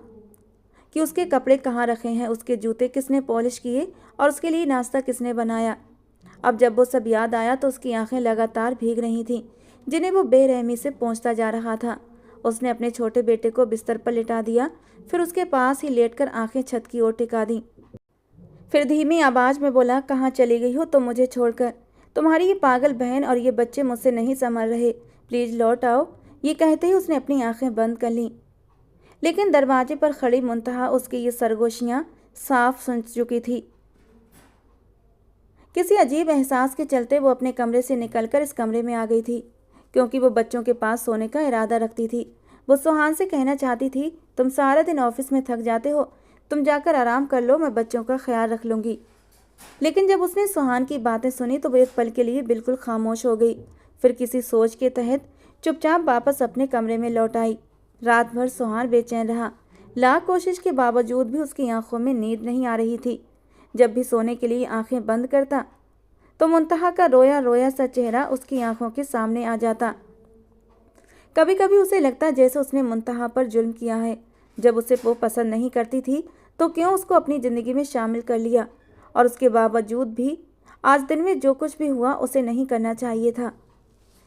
कि उसके कपड़े कहाँ रखे हैं, उसके जूते किसने पॉलिश किए और उसके लिए नाश्ता किसने बनाया। अब जब वो सब याद आया तो उसकी आंखें लगातार भीग रही थीं, जिन्हें वो बेरहमी से पोंछता जा रहा था। उसने अपने छोटे बेटे को बिस्तर पर लिटा दिया, फिर उसके पास ही लेटकर आंखें छत की ओर टिका दी। फिर धीमी आवाज़ में बोला, कहाँ चली गई हो तुम मुझे छोड़कर? तुम्हारी ये पागल बहन और ये बच्चे मुझसे नहीं संभल रहे, प्लीज़ लौट आओ। ये कहते ही उसने अपनी आंखें बंद कर लीं, लेकिन दरवाजे पर खड़ी मुंतहा उसकी ये सरगोशियाँ साफ सुन चुकी थी। किसी अजीब एहसास के चलते वो अपने कमरे से निकलकर इस कमरे में आ गई थी, क्योंकि वो बच्चों के पास सोने का इरादा रखती थी। वो सुहान से कहना चाहती थी, तुम सारा दिन ऑफिस में थक जाते हो, तुम जाकर आराम कर लो, मैं बच्चों का ख्याल रख लूँगी। लेकिन जब उसने सुहान की बातें सुनी तो वो एक पल के लिए बिल्कुल खामोश हो गई। फिर किसी सोच के तहत चुपचाप वापस अपने कमरे में लौट आई। रात भर सुहान बेचैन रहा। लाख कोशिश के बावजूद भी उसकी आंखों में नींद नहीं आ रही थी। जब भी सोने के लिए आंखें बंद करता तो मुंतहा का रोया रोया सा चेहरा उसकी आंखों के सामने आ जाता। कभी कभी उसे लगता जैसे उसने मुंतहा पर जुल्म किया है। जब उसे वो पसंद नहीं करती थी तो क्यों उसको अपनी ज़िंदगी में शामिल कर लिया, और उसके बावजूद भी आज दिन में जो कुछ भी हुआ उसे नहीं करना चाहिए था।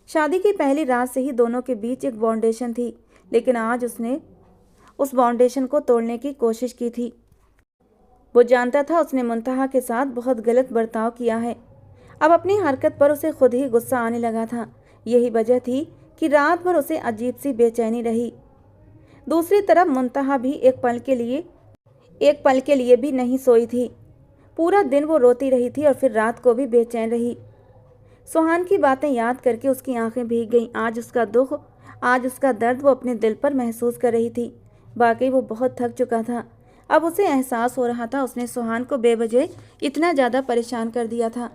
शादी की पहली रात से ही दोनों के बीच एक बाउंडेशन थी, लेकिन आज उसने उस बाउंडेशन को तोड़ने की कोशिश की थी। वो जानता था उसने मुंतहा के साथ बहुत गलत बर्ताव किया है। अब अपनी हरकत पर उसे खुद ही गुस्सा आने लगा था। यही वजह थी कि रात भर उसे अजीब सी बेचैनी रही। दूसरी तरफ मुंतहा भी एक पल के लिए भी नहीं सोई थी। पूरा दिन वो रोती रही थी और फिर रात को भी बेचैन रही। सुहान की बातें याद करके उसकी आंखें भीग गईं। आज उसका दुख, आज उसका दर्द वो अपने दिल पर महसूस कर रही थी। वाकई वो बहुत थक चुका था। अब उसे एहसास हो रहा था उसने सुहान को बेवजह इतना ज़्यादा परेशान कर दिया था,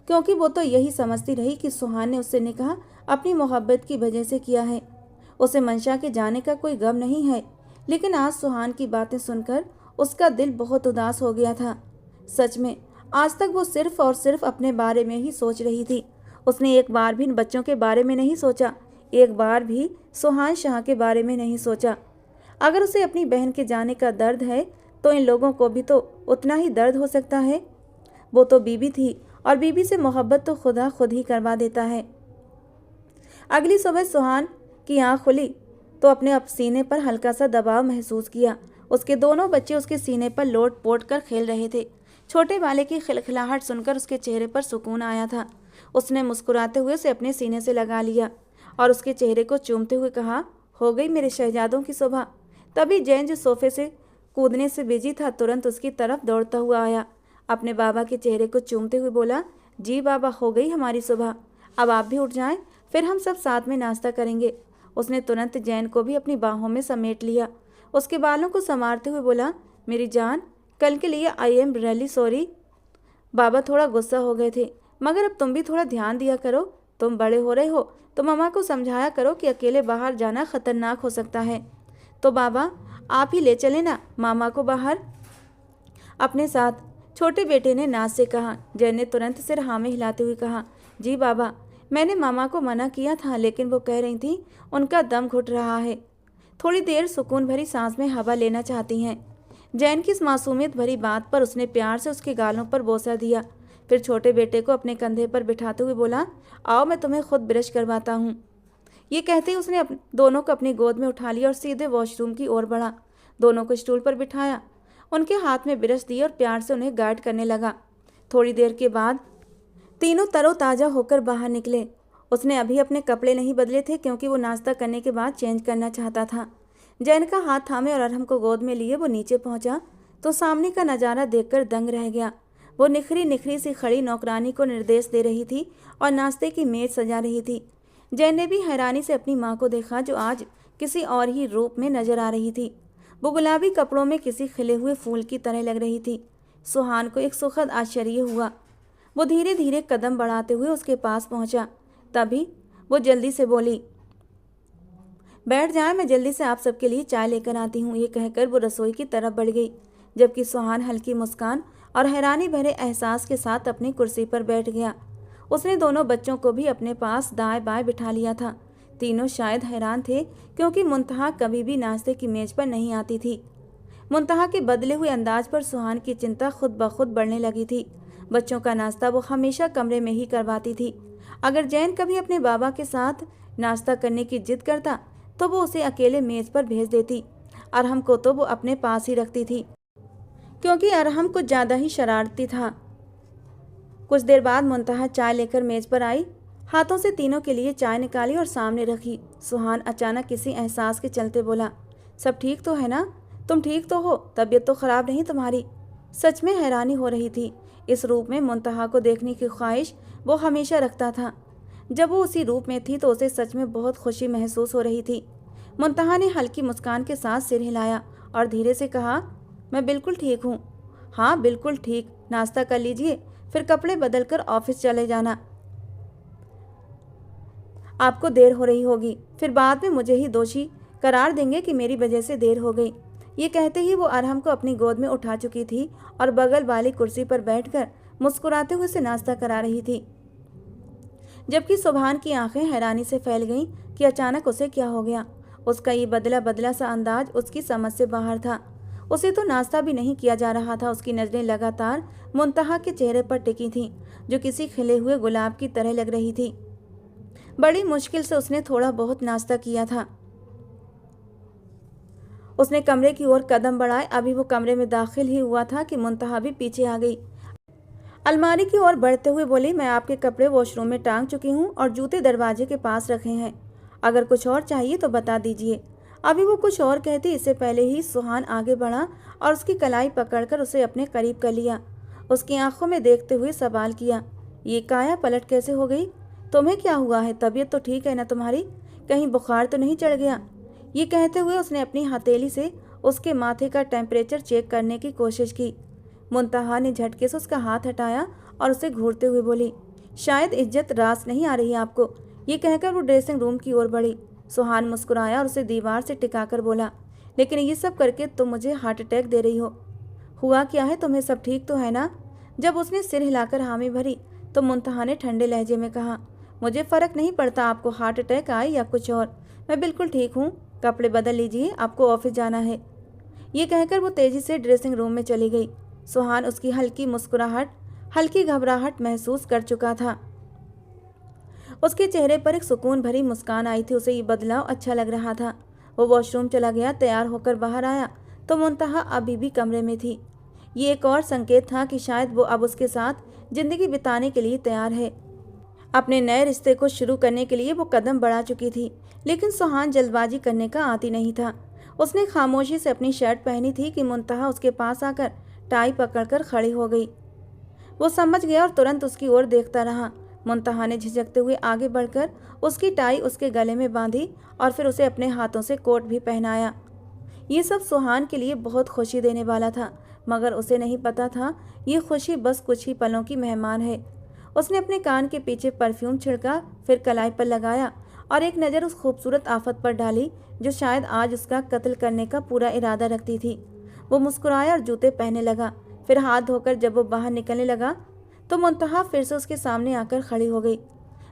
क्योंकि वो तो यही समझती रही कि सुहान ने उससे निकाह अपनी मोहब्बत की वजह से किया है। उसे मंशा के जाने का कोई गम नहीं है। लेकिन आज सुहान की बातें सुनकर उसका दिल बहुत उदास हो गया था। सच में आज तक वो सिर्फ और सिर्फ अपने बारे में ही सोच रही थी। उसने एक बार भी इन बच्चों के बारे में नहीं सोचा, एक बार भी सुहान शाह के बारे में नहीं सोचा। अगर उसे अपनी बहन के जाने का दर्द है तो इन लोगों को भी तो उतना ही दर्द हो सकता है। वो तो बीबी थी और बीबी से मोहब्बत तो खुदा खुद ही करवा देता है। अगली सुबह सुहान की आँख खुली तो अपने सीने पर हल्का सा दबाव महसूस किया। उसके दोनों बच्चे उसके सीने पर लोट पोट कर खेल रहे थे। छोटे वाले की खिलखिलाहट सुनकर उसके चेहरे पर सुकून आया था। उसने मुस्कुराते हुए उसे अपने सीने से लगा लिया और उसके चेहरे को चूमते हुए कहा, हो गई मेरे शहजादों की सुबह। तभी जैन जो सोफे से कूदने से बिजी था तुरंत उसकी तरफ दौड़ता हुआ आया। अपने बाबा के चेहरे को चूमते हुए बोला, जी बाबा, हो गई हमारी सुबह। अब आप भी उठ जाएं, फिर हम सब साथ में नाश्ता करेंगे। उसने तुरंत जैन को भी अपनी बाहों में समेट लिया। उसके बालों को संवारते हुए बोला, मेरी जान, कल के लिए आई एम रियली सॉरी। बाबा थोड़ा गुस्सा हो गए थे, मगर अब तुम भी थोड़ा ध्यान दिया करो। तुम बड़े हो रहे हो तो मम्मा को समझाया करो कि अकेले बाहर जाना खतरनाक हो सकता है। तो बाबा आप ही ले चले ना मामा को बाहर अपने साथ, छोटे बेटे ने नाज से कहा। जैन ने तुरंत सिर हाँ में हिलाते हुए कहा, जी बाबा, मैंने मामा को मना किया था लेकिन वो कह रही थी उनका दम घुट रहा है, थोड़ी देर सुकून भरी सांस में हवा लेना चाहती हैं। जैन की इस मासूमियत भरी बात पर उसने प्यार से उसके गालों पर बोसा दिया। फिर छोटे बेटे को अपने कंधे पर बिठाते हुए बोला, आओ मैं तुम्हें खुद ब्रश करवाता हूँ। ये कहते ही उसने दोनों को अपनी गोद में उठा लिया और सीधे वॉशरूम की ओर बढ़ा। दोनों को स्टूल पर बिठाया, उनके हाथ में ब्रश दिए और प्यार से उन्हें गाइड करने लगा। थोड़ी देर के बाद तीनों तरोताज़ा होकर बाहर निकले। उसने अभी अपने कपड़े नहीं बदले थे क्योंकि वो नाश्ता करने के बाद चेंज करना चाहता था। जैन का हाथ थामे और अरहम को गोद में लिए वो नीचे पहुंचा तो सामने का नज़ारा देखकर दंग रह गया। वो निखरी निखरी सी खड़ी नौकरानी को निर्देश दे रही थी और नाश्ते की मेज सजा रही थी। जैन ने भी हैरानी से अपनी माँ को देखा जो आज किसी और ही रूप में नजर आ रही थी। वो गुलाबी कपड़ों में किसी खिले हुए फूल की तरह लग रही थी। सुहान को एक सुखद आश्चर्य हुआ। वो धीरे धीरे कदम बढ़ाते हुए उसके पास पहुंचा। तभी वो जल्दी से बोली, बैठ जाए, मैं जल्दी से आप सबके लिए चाय लेकर आती हूँ। ये कहकर वो रसोई की तरफ बढ़ गई, जबकि सुहान हल्की मुस्कान और हैरानी भरे एहसास के साथ अपनी कुर्सी पर बैठ गया। उसने दोनों बच्चों को भी अपने पास दाएं बाएं बिठा लिया था। तीनों शायद हैरान थे क्योंकि मुंतहा कभी भी नाश्ते की मेज पर नहीं आती थी। मुंतहा के बदले हुए अंदाज पर सुहान की चिंता खुद ब खुद बढ़ने लगी थी। बच्चों का नाश्ता वो हमेशा कमरे में ही करवाती थी। अगर जैन कभी अपने बाबा के साथ नाश्ता करने की जिद करता तो वो उसे अकेले मेज पर भेज देती। अरहम को तो वो अपने पास ही रखती थी क्योंकि अरहम कुछ ज़्यादा ही शरारती था। कुछ देर बाद मुंतहा चाय लेकर मेज पर आई, हाथों से तीनों के लिए चाय निकाली और सामने रखी। सुहान अचानक किसी एहसास के चलते बोला, सब ठीक तो है ना? तुम ठीक तो हो? तबीयत तो ख़राब नहीं तुम्हारी? सच में हैरानी हो रही थी। इस रूप में मुंतहा को देखने की ख्वाहिश वो हमेशा रखता था। जब वो उसी रूप में थी तो उसे सच में बहुत खुशी महसूस हो रही थी। मुंतहा ने हल्की मुस्कान के साथ सिर हिलाया और धीरे से कहा, मैं बिल्कुल ठीक हूँ। हाँ बिल्कुल ठीक, नाश्ता कर लीजिए, फिर कपड़े बदल कर ऑफिस चले जाना, आपको देर हो रही होगी। फिर बाद में मुझे ही दोषी करार देंगे कि मेरी वजह से देर हो गई। ये कहते ही वो अरहम को अपनी गोद में उठा चुकी थी और बगल वाली कुर्सी पर बैठकर मुस्कुराते हुए उसे नाश्ता करा रही थी, जबकि सुभान की आंखें हैरानी से फैल गईं कि अचानक उसे क्या हो गया। उसका ये बदला बदला सा अंदाज उसकी समझ से बाहर था। उसे तो नाश्ता भी नहीं किया जा रहा था। उसकी नज़रें लगातार मुंतहा के चेहरे पर टिकी थीं, जो किसी खिले हुए गुलाब की तरह लग रही थी। बड़ी मुश्किल से उसने थोड़ा बहुत नाश्ता किया था। उसने कमरे की ओर कदम बढ़ाए। अभी वो कमरे में दाखिल ही हुआ था कि मुंतहा भी पीछे आ गई। अलमारी की ओर बढ़ते हुए बोली, मैं आपके कपड़े वॉशरूम में टांग चुकी हूँ और जूते दरवाजे के पास रखे हैं। अगर कुछ और चाहिए तो बता दीजिए। अभी वो कुछ और कहती, इससे पहले ही सुहान आगे बढ़ा और उसकी कलाई पकड़कर उसे अपने करीब कर लिया। उसकी आंखों में देखते हुए सवाल किया, ये काया पलट कैसे हो गई? तुम्हें क्या हुआ है? तबीयत तो ठीक है ना तुम्हारी? कहीं बुखार तो नहीं चढ़ गया? ये कहते हुए उसने अपनी हथेली से उसके माथे का टेम्परेचर चेक करने की कोशिश की। मुंतहा ने झटके से उसका हाथ हटाया और उसे घूरते हुए बोली, शायद इज्जत रास नहीं आ रही आपको। ये कहकर वो ड्रेसिंग रूम की ओर बढ़ी। सुहान मुस्कुराया और उसे दीवार से टिकाकर बोला, लेकिन ये सब करके तुम मुझे हार्ट अटैक दे रही हो। हुआ क्या है तुम्हें? सब ठीक तो है ना? जब उसने सिर हिलाकर हामी भरी तो मुंतहा ने ठंडे लहजे में कहा, मुझे फ़र्क नहीं पड़ता आपको हार्ट अटैक आए या कुछ और, मैं बिल्कुल ठीक हूँ। कपड़े बदल लीजिए, आपको ऑफिस जाना है। ये कहकर वो तेज़ी से ड्रेसिंग रूम में चली गई। सुहान उसकी हल्की घबराहट महसूस कर चुका था। उसके चेहरे पर एक सुकून भरी मुस्कान आई थी। उसे ये बदलाव अच्छा लग रहा था। वो वॉशरूम चला गया। तैयार होकर बाहर आया तो मुंतहा अभी भी कमरे में थी। ये एक और संकेत था कि शायद वो अब उसके साथ जिंदगी बिताने के लिए तैयार है। अपने नए रिश्ते को शुरू करने के लिए वो कदम बढ़ा चुकी थी, लेकिन सुहान जल्दबाजी करने का आदी नहीं था। उसने खामोशी से अपनी शर्ट पहनी थी कि मुंतहा उसके पास आकर टाई पकड़कर खड़ी हो गई। वो समझ गया और तुरंत उसकी ओर देखता रहा। मुंतहा ने झिझकते हुए आगे बढ़कर उसकी टाई उसके गले में बांधी और फिर उसे अपने हाथों से कोट भी पहनाया। ये सब सुहान के लिए बहुत खुशी देने वाला था, मगर उसे नहीं पता था ये खुशी बस कुछ ही पलों की मेहमान है। उसने अपने कान के पीछे परफ्यूम छिड़का, फिर कलाई पर लगाया और एक नज़र उस खूबसूरत आफत पर डाली जो शायद आज उसका कत्ल करने का पूरा इरादा रखती थी। वो मुस्कुराया और जूते पहनने लगा। फिर हाथ धोकर जब वो बाहर निकलने लगा तो मुंतहा फिर से उसके सामने आकर खड़ी हो गई।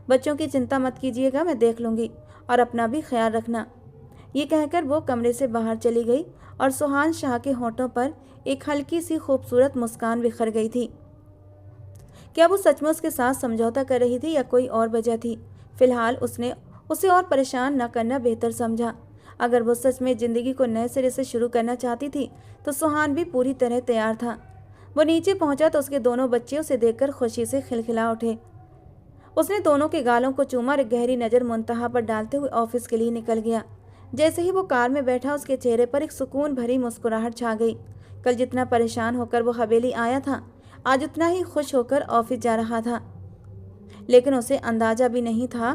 बच्चों की चिंता मत कीजिएगा, मैं देख लूँगी, और अपना भी ख्याल रखना। ये कहकर वो कमरे से बाहर चली गई और सुहान शाह के होठों पर एक हल्की सी खूबसूरत मुस्कान बिखर गई थी। क्या वो सच में उसके साथ समझौता कर रही थी या कोई और वजह थी? फिलहाल उसने उसे और परेशान न करना बेहतर समझा। अगर वो सच में ज़िंदगी को नए सिरे से शुरू करना चाहती थी तो सुहान भी पूरी तरह तैयार था। वो नीचे पहुंचा तो उसके दोनों बच्चे उसे देखकर खुशी से खिलखिला उठे। उसने दोनों के गालों को चूमा और एक गहरी नज़र मुंतहा पर डालते हुए ऑफिस के लिए निकल गया। जैसे ही वो कार में बैठा उसके चेहरे पर एक सुकून भरी मुस्कुराहट छा गई। कल जितना परेशान होकर वो हवेली आया था, आज उतना ही खुश होकर ऑफिस जा रहा था। लेकिन उसे अंदाजा भी नहीं था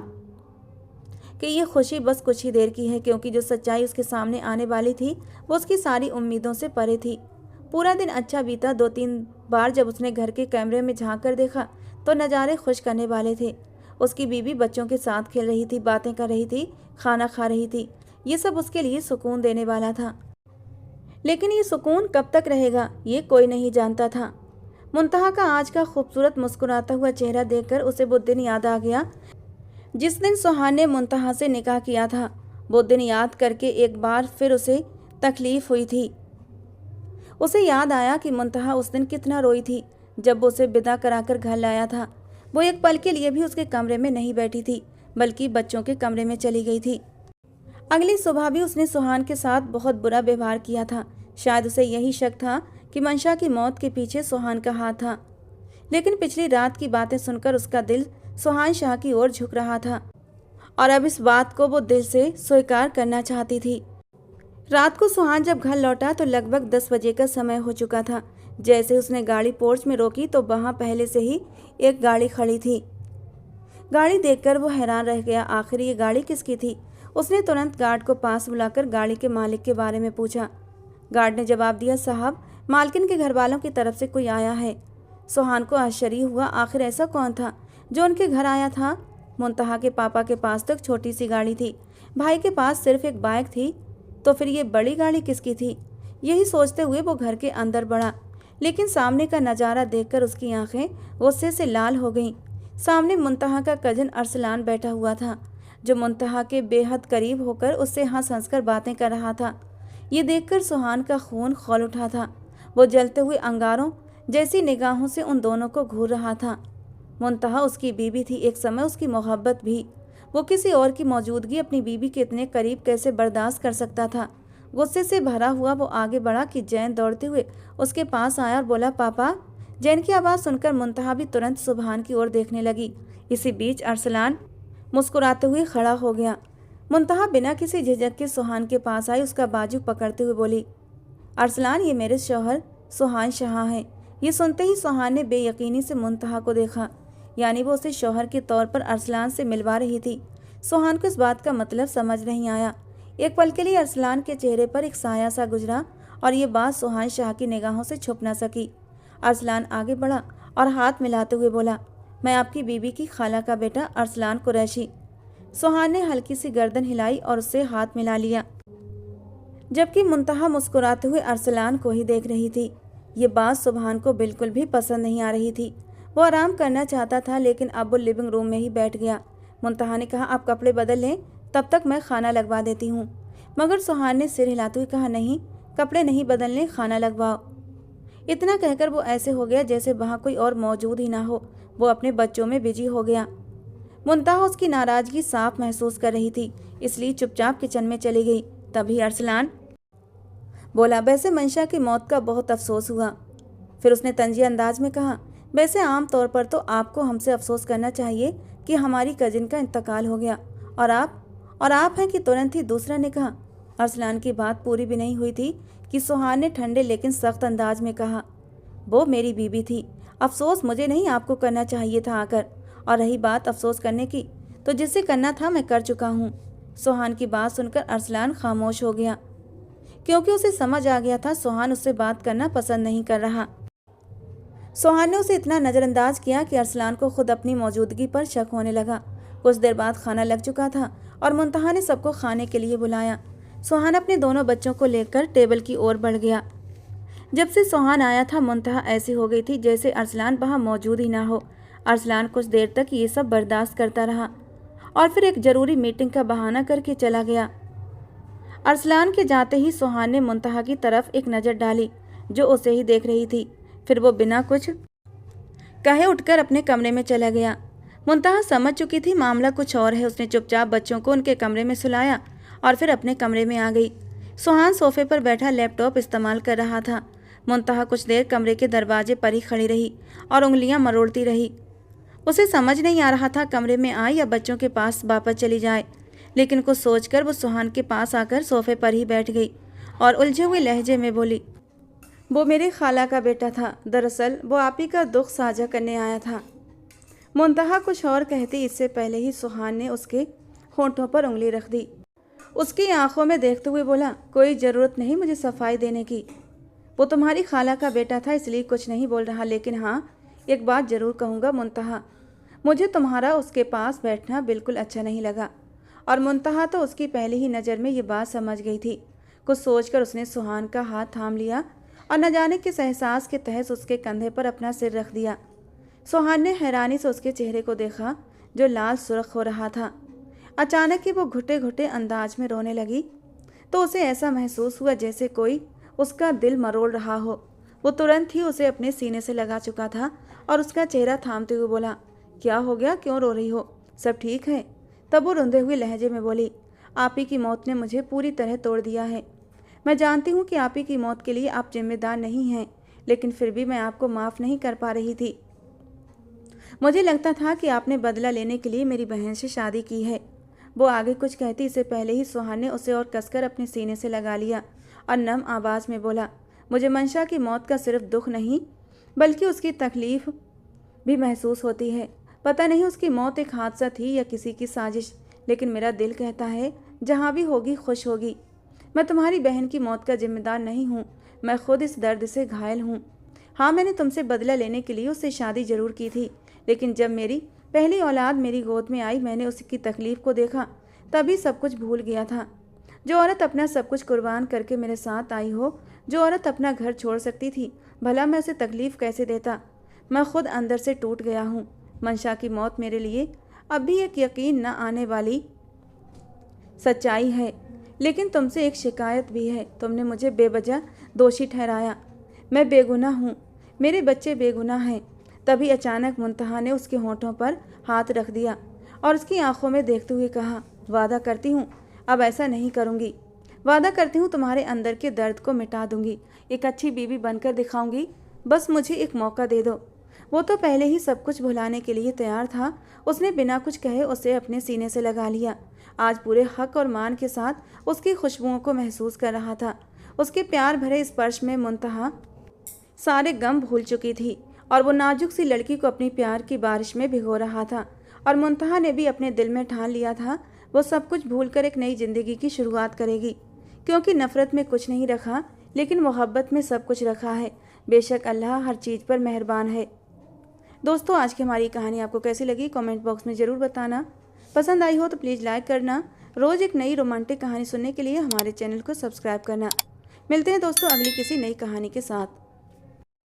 कि ये खुशी बस कुछ ही देर की है, क्योंकि जो सच्चाई उसके सामने आने वाली थी वो उसकी सारी उम्मीदों से परे थी। पूरा दिन अच्छा बीता। 2-3 बार जब उसने घर के कैमरे में झांक कर देखा तो नज़ारे खुश करने वाले थे। उसकी बीवी बच्चों के साथ खेल रही थी, बातें कर रही थी, खाना खा रही थी। ये सब उसके लिए सुकून देने वाला था। लेकिन ये सुकून कब तक रहेगा ये कोई नहीं जानता था। मुंतहा का आज का खूबसूरत मुस्कुराता हुआ चेहरा देखकर उसे वो दिन याद आ गया जिस दिन सुहान ने मुंतहा से निकाह किया था। वो दिन याद करके एक बार फिर उसे तकलीफ़ हुई थी। उसे याद आया कि मुंतहा उस दिन कितना रोई थी जब वो उसे विदा कराकर घर लाया था। वो एक पल के लिए भी उसके कमरे में नहीं बैठी थी, बल्कि बच्चों के कमरे में चली गई थी। अगली सुबह भी उसने सुहान के साथ बहुत बुरा व्यवहार किया था। शायद उसे यही शक था कि मंशा की मौत के पीछे सुहान का हाथ था। लेकिन पिछली रात की बातें सुनकर उसका दिल सुहान शाह की ओर झुक रहा था और अब इस बात को वो दिल से स्वीकार करना चाहती थी। रात को सुहान जब घर लौटा तो लगभग 10 बजे का समय हो चुका था। जैसे उसने गाड़ी पोर्च में रोकी तो वहाँ पहले से ही एक गाड़ी खड़ी थी। गाड़ी देखकर वो हैरान रह गया। आखिर ये गाड़ी किसकी थी? उसने तुरंत गार्ड को पास बुलाकर गाड़ी के मालिक के बारे में पूछा। गार्ड ने जवाब दिया, साहब, मालकिन के घर वालों की तरफ से कोई आया है। सुहान को आश्चर्य हुआ। आखिर ऐसा कौन था जो उनके घर आया था? मुंतहा के पापा के पास तक छोटी सी गाड़ी थी, भाई के पास सिर्फ एक बाइक थी, तो फिर ये बड़ी गाड़ी किसकी थी? यही सोचते हुए वो घर के अंदर बढ़ा, लेकिन सामने का नज़ारा देखकर उसकी आंखें गुस्से से लाल हो गईं। सामने मुंतहा का कजन अरसलान बैठा हुआ था, जो मुंतहा के बेहद करीब होकर उससे हंस हंस कर बातें कर रहा था। ये देखकर सुहान का खून खौल उठा था। वो जलते हुए अंगारों जैसी निगाहों से उन दोनों को घूर रहा था। मुंतहा उसकी बीवी थी, एक समय उसकी मोहब्बत भी। वो किसी और की मौजूदगी अपनी बीवी के इतने करीब कैसे बर्दाश्त कर सकता था? गुस्से से भरा हुआ वो आगे बढ़ा कि जैन दौड़ते हुए उसके पास आया और बोला, पापा। जैन की आवाज़ सुनकर मुंतहा भी तुरंत सुबहान की ओर देखने लगी। इसी बीच अरसलान मुस्कुराते हुए खड़ा हो गया। मुंतहा बिना किसी झिझक के सुहान के पास आई, उसका बाजू पकड़ते हुए बोली, अरसलान, ये मेरे शौहर सुहान शाह हैं। ये सुनते ही सुहान ने बेयकीनी से मुंतहा को देखा, यानी वो उसे शौहर के तौर पर अरसलान से मिलवा रही थी। सुहान को इस बात का मतलब समझ नहीं आया। एक पल के लिए अरसलान के चेहरे पर एक साया सा गुजरा और ये बात सुहान शाह की निगाहों से छुप न सकी। अरसलान आगे बढ़ा और हाथ मिलाते हुए बोला, मैं आपकी बीबी की खाला का बेटा अरसलान कुरैशी। सुहान ने हल्की सी गर्दन हिलाई और उससे हाथ मिला लिया, जबकि मुंतहा मुस्कुराते हुए अरसलान को ही देख रही थी। ये बात सुबहान को बिल्कुल भी पसंद नहीं आ रही थी। वो आराम करना चाहता था, लेकिन अब वो लिविंग रूम में ही बैठ गया। मुंतहा ने कहा, आप कपड़े बदल लें, तब तक मैं खाना लगवा देती हूँ। मगर सुहान ने सिर हिलाते हुए कहा, नहीं, कपड़े नहीं बदलने, खाना लगवाओ। इतना कहकर वो ऐसे हो गया जैसे वहाँ कोई और मौजूद ही ना हो। वो अपने बच्चों में बिजी हो गया। मुंतहा उसकी नाराज़गी साफ महसूस कर रही थी, इसलिए चुपचाप किचन में चली गई। तभी अरसलान बोला, वैसे मंशा की मौत का बहुत अफसोस हुआ। फिर उसने तंजिया अंदाज में कहा, वैसे आम तौर पर तो आपको हमसे अफसोस करना चाहिए कि हमारी कजिन का इंतकाल हो गया, और आप हैं कि तुरंत ही दूसरा ने कहा। अरसलान की बात पूरी भी नहीं हुई थी कि सुहान ने ठंडे लेकिन सख्त अंदाज में कहा, वो मेरी बीबी थी, अफसोस मुझे नहीं आपको करना चाहिए था आकर। और रही बात अफसोस करने की, तो जिससे करना था मैं कर चुका हूँ। सुहान की बात सुनकर अरसलान खामोश हो गया, क्योंकि उसे समझ आ गया था सुहान उससे बात करना पसंद नहीं कर रहा। सुहान ने उसे इतना नज़रअंदाज किया कि अरसलान को खुद अपनी मौजूदगी पर शक होने लगा। कुछ देर बाद खाना लग चुका था और मुंतहा ने सबको खाने के लिए बुलाया। सुहान अपने दोनों बच्चों को लेकर टेबल की ओर बढ़ गया। जब से सुहान आया था, मुंतहा ऐसी हो गई थी जैसे अरसलान वहाँ मौजूद ही ना हो। अरसलान कुछ देर तक ये सब बर्दाश्त करता रहा और फिर एक ज़रूरी मीटिंग का बहाना करके चला गया। अरसलान के जाते ही सुहान ने मुंतहा की तरफ एक नज़र डाली, जो उसे ही देख रही थी। फिर वो बिना कुछ कहे उठकर अपने कमरे में चला गया। मुंतहा समझ चुकी थी मामला कुछ और है। उसने चुपचाप बच्चों को उनके कमरे में सुलाया और फिर अपने कमरे में आ गई। सुहान सोफे पर बैठा लैपटॉप इस्तेमाल कर रहा था। मुंतहा कुछ देर कमरे के दरवाजे पर ही खड़ी रही और उंगलियां मरोड़ती रही। उसे समझ नहीं आ रहा था कमरे में आए या बच्चों के पास वापस चली जाए, लेकिन कुछ सोचकर वो सुहान के पास आकर सोफे पर ही बैठ गई और उलझे हुए लहजे में बोली, वो मेरे खाला का बेटा था। दरअसल वो आप ही का दुख साझा करने आया था। मुंतहा कुछ और कहती इससे पहले ही सुहान ने उसके होंठों पर उंगली रख दी। उसकी आंखों में देखते हुए बोला, कोई ज़रूरत नहीं मुझे सफाई देने की। वो तुम्हारी खाला का बेटा था, इसलिए कुछ नहीं बोल रहा, लेकिन हाँ, एक बात ज़रूर कहूँगा मुंतहा, मुझे तुम्हारा उसके पास बैठना बिल्कुल अच्छा नहीं लगा। और मुंतहा तो उसकी पहली ही नज़र में ये बात समझ गई थी। कुछ सोचकर उसने सुहान का हाथ थाम लिया और न जाने किस एहसास के तहत उसके कंधे पर अपना सिर रख दिया। सुहान ने हैरानी से उसके चेहरे को देखा, जो लाल सुर्ख हो रहा था। अचानक ही वो घुटे घुटे अंदाज में रोने लगी, तो उसे ऐसा महसूस हुआ जैसे कोई उसका दिल मरोड़ रहा हो। वो तुरंत ही उसे अपने सीने से लगा चुका था और उसका चेहरा थामते हुए बोला, क्या हो गया, क्यों रो रही हो, सब ठीक है? तब वो रोंदे हुए लहजे में बोली, आप ही की मौत ने मुझे पूरी तरह तोड़ दिया है। मैं जानती हूँ कि आप ही की मौत के लिए आप जिम्मेदार नहीं हैं, लेकिन फिर भी मैं आपको माफ़ नहीं कर पा रही थी। मुझे लगता था कि आपने बदला लेने के लिए मेरी बहन से शादी की है। वो आगे कुछ कहती इससे पहले ही सुहान ने उसे और कसकर अपने सीने से लगा लिया और नम आवाज़ में बोला, मुझे मंशा की मौत का सिर्फ दुख नहीं बल्कि उसकी तकलीफ़ भी महसूस होती है। पता नहीं उसकी मौत एक हादसा थी या किसी की साजिश, लेकिन मेरा दिल कहता है जहाँ भी होगी खुश होगी। मैं तुम्हारी बहन की मौत का जिम्मेदार नहीं हूँ, मैं खुद इस दर्द से घायल हूँ। हाँ, मैंने तुमसे बदला लेने के लिए उससे शादी ज़रूर की थी, लेकिन जब मेरी पहली औलाद मेरी गोद में आई, मैंने उसकी तकलीफ़ को देखा, तभी सब कुछ भूल गया था। जो औरत अपना सब कुछ कुर्बान करके मेरे साथ आई हो, जो औरत अपना घर छोड़ सकती थी, भला मैं उसे तकलीफ़ कैसे देता। मैं खुद अंदर से टूट गया हूँ। मंशा की मौत मेरे लिए अब भी एक यकीन न आने वाली सच्चाई है, लेकिन तुमसे एक शिकायत भी है। तुमने मुझे बेवजह दोषी ठहराया। मैं बेगुनाह हूँ, मेरे बच्चे बेगुनाह हैं। तभी अचानक मुंतहा ने उसके होंठों पर हाथ रख दिया और उसकी आंखों में देखते हुए कहा, वादा करती हूँ अब ऐसा नहीं करूँगी। वादा करती हूँ तुम्हारे अंदर के दर्द को मिटा दूंगी, एक अच्छी बीवी बनकर दिखाऊंगी, बस मुझे एक मौका दे दो। वो तो पहले ही सब कुछ भुलाने के लिए तैयार था। उसने बिना कुछ कहे उसे अपने सीने से लगा लिया। आज पूरे हक और मान के साथ उसकी खुशबुओं को महसूस कर रहा था। उसके प्यार भरे स्पर्श में मुंतहा सारे गम भूल चुकी थी और वो नाजुक सी लड़की को अपनी प्यार की बारिश में भिगो रहा था। और मुंतहा ने भी अपने दिल में ठान लिया था वो सब कुछ भूलकर एक नई जिंदगी की शुरुआत करेगी, क्योंकि नफरत में कुछ नहीं रखा लेकिन मोहब्बत में सब कुछ रखा है। बेशक अल्लाह हर चीज़ पर मेहरबान है। दोस्तों, आज की हमारी कहानी आपको कैसी लगी कमेंट बॉक्स में ज़रूर बताना। पसंद आई हो तो प्लीज़ लाइक करना। रोज़ एक नई रोमांटिक कहानी सुनने के लिए हमारे चैनल को सब्सक्राइब करना। मिलते हैं दोस्तों अगली किसी नई कहानी के साथ।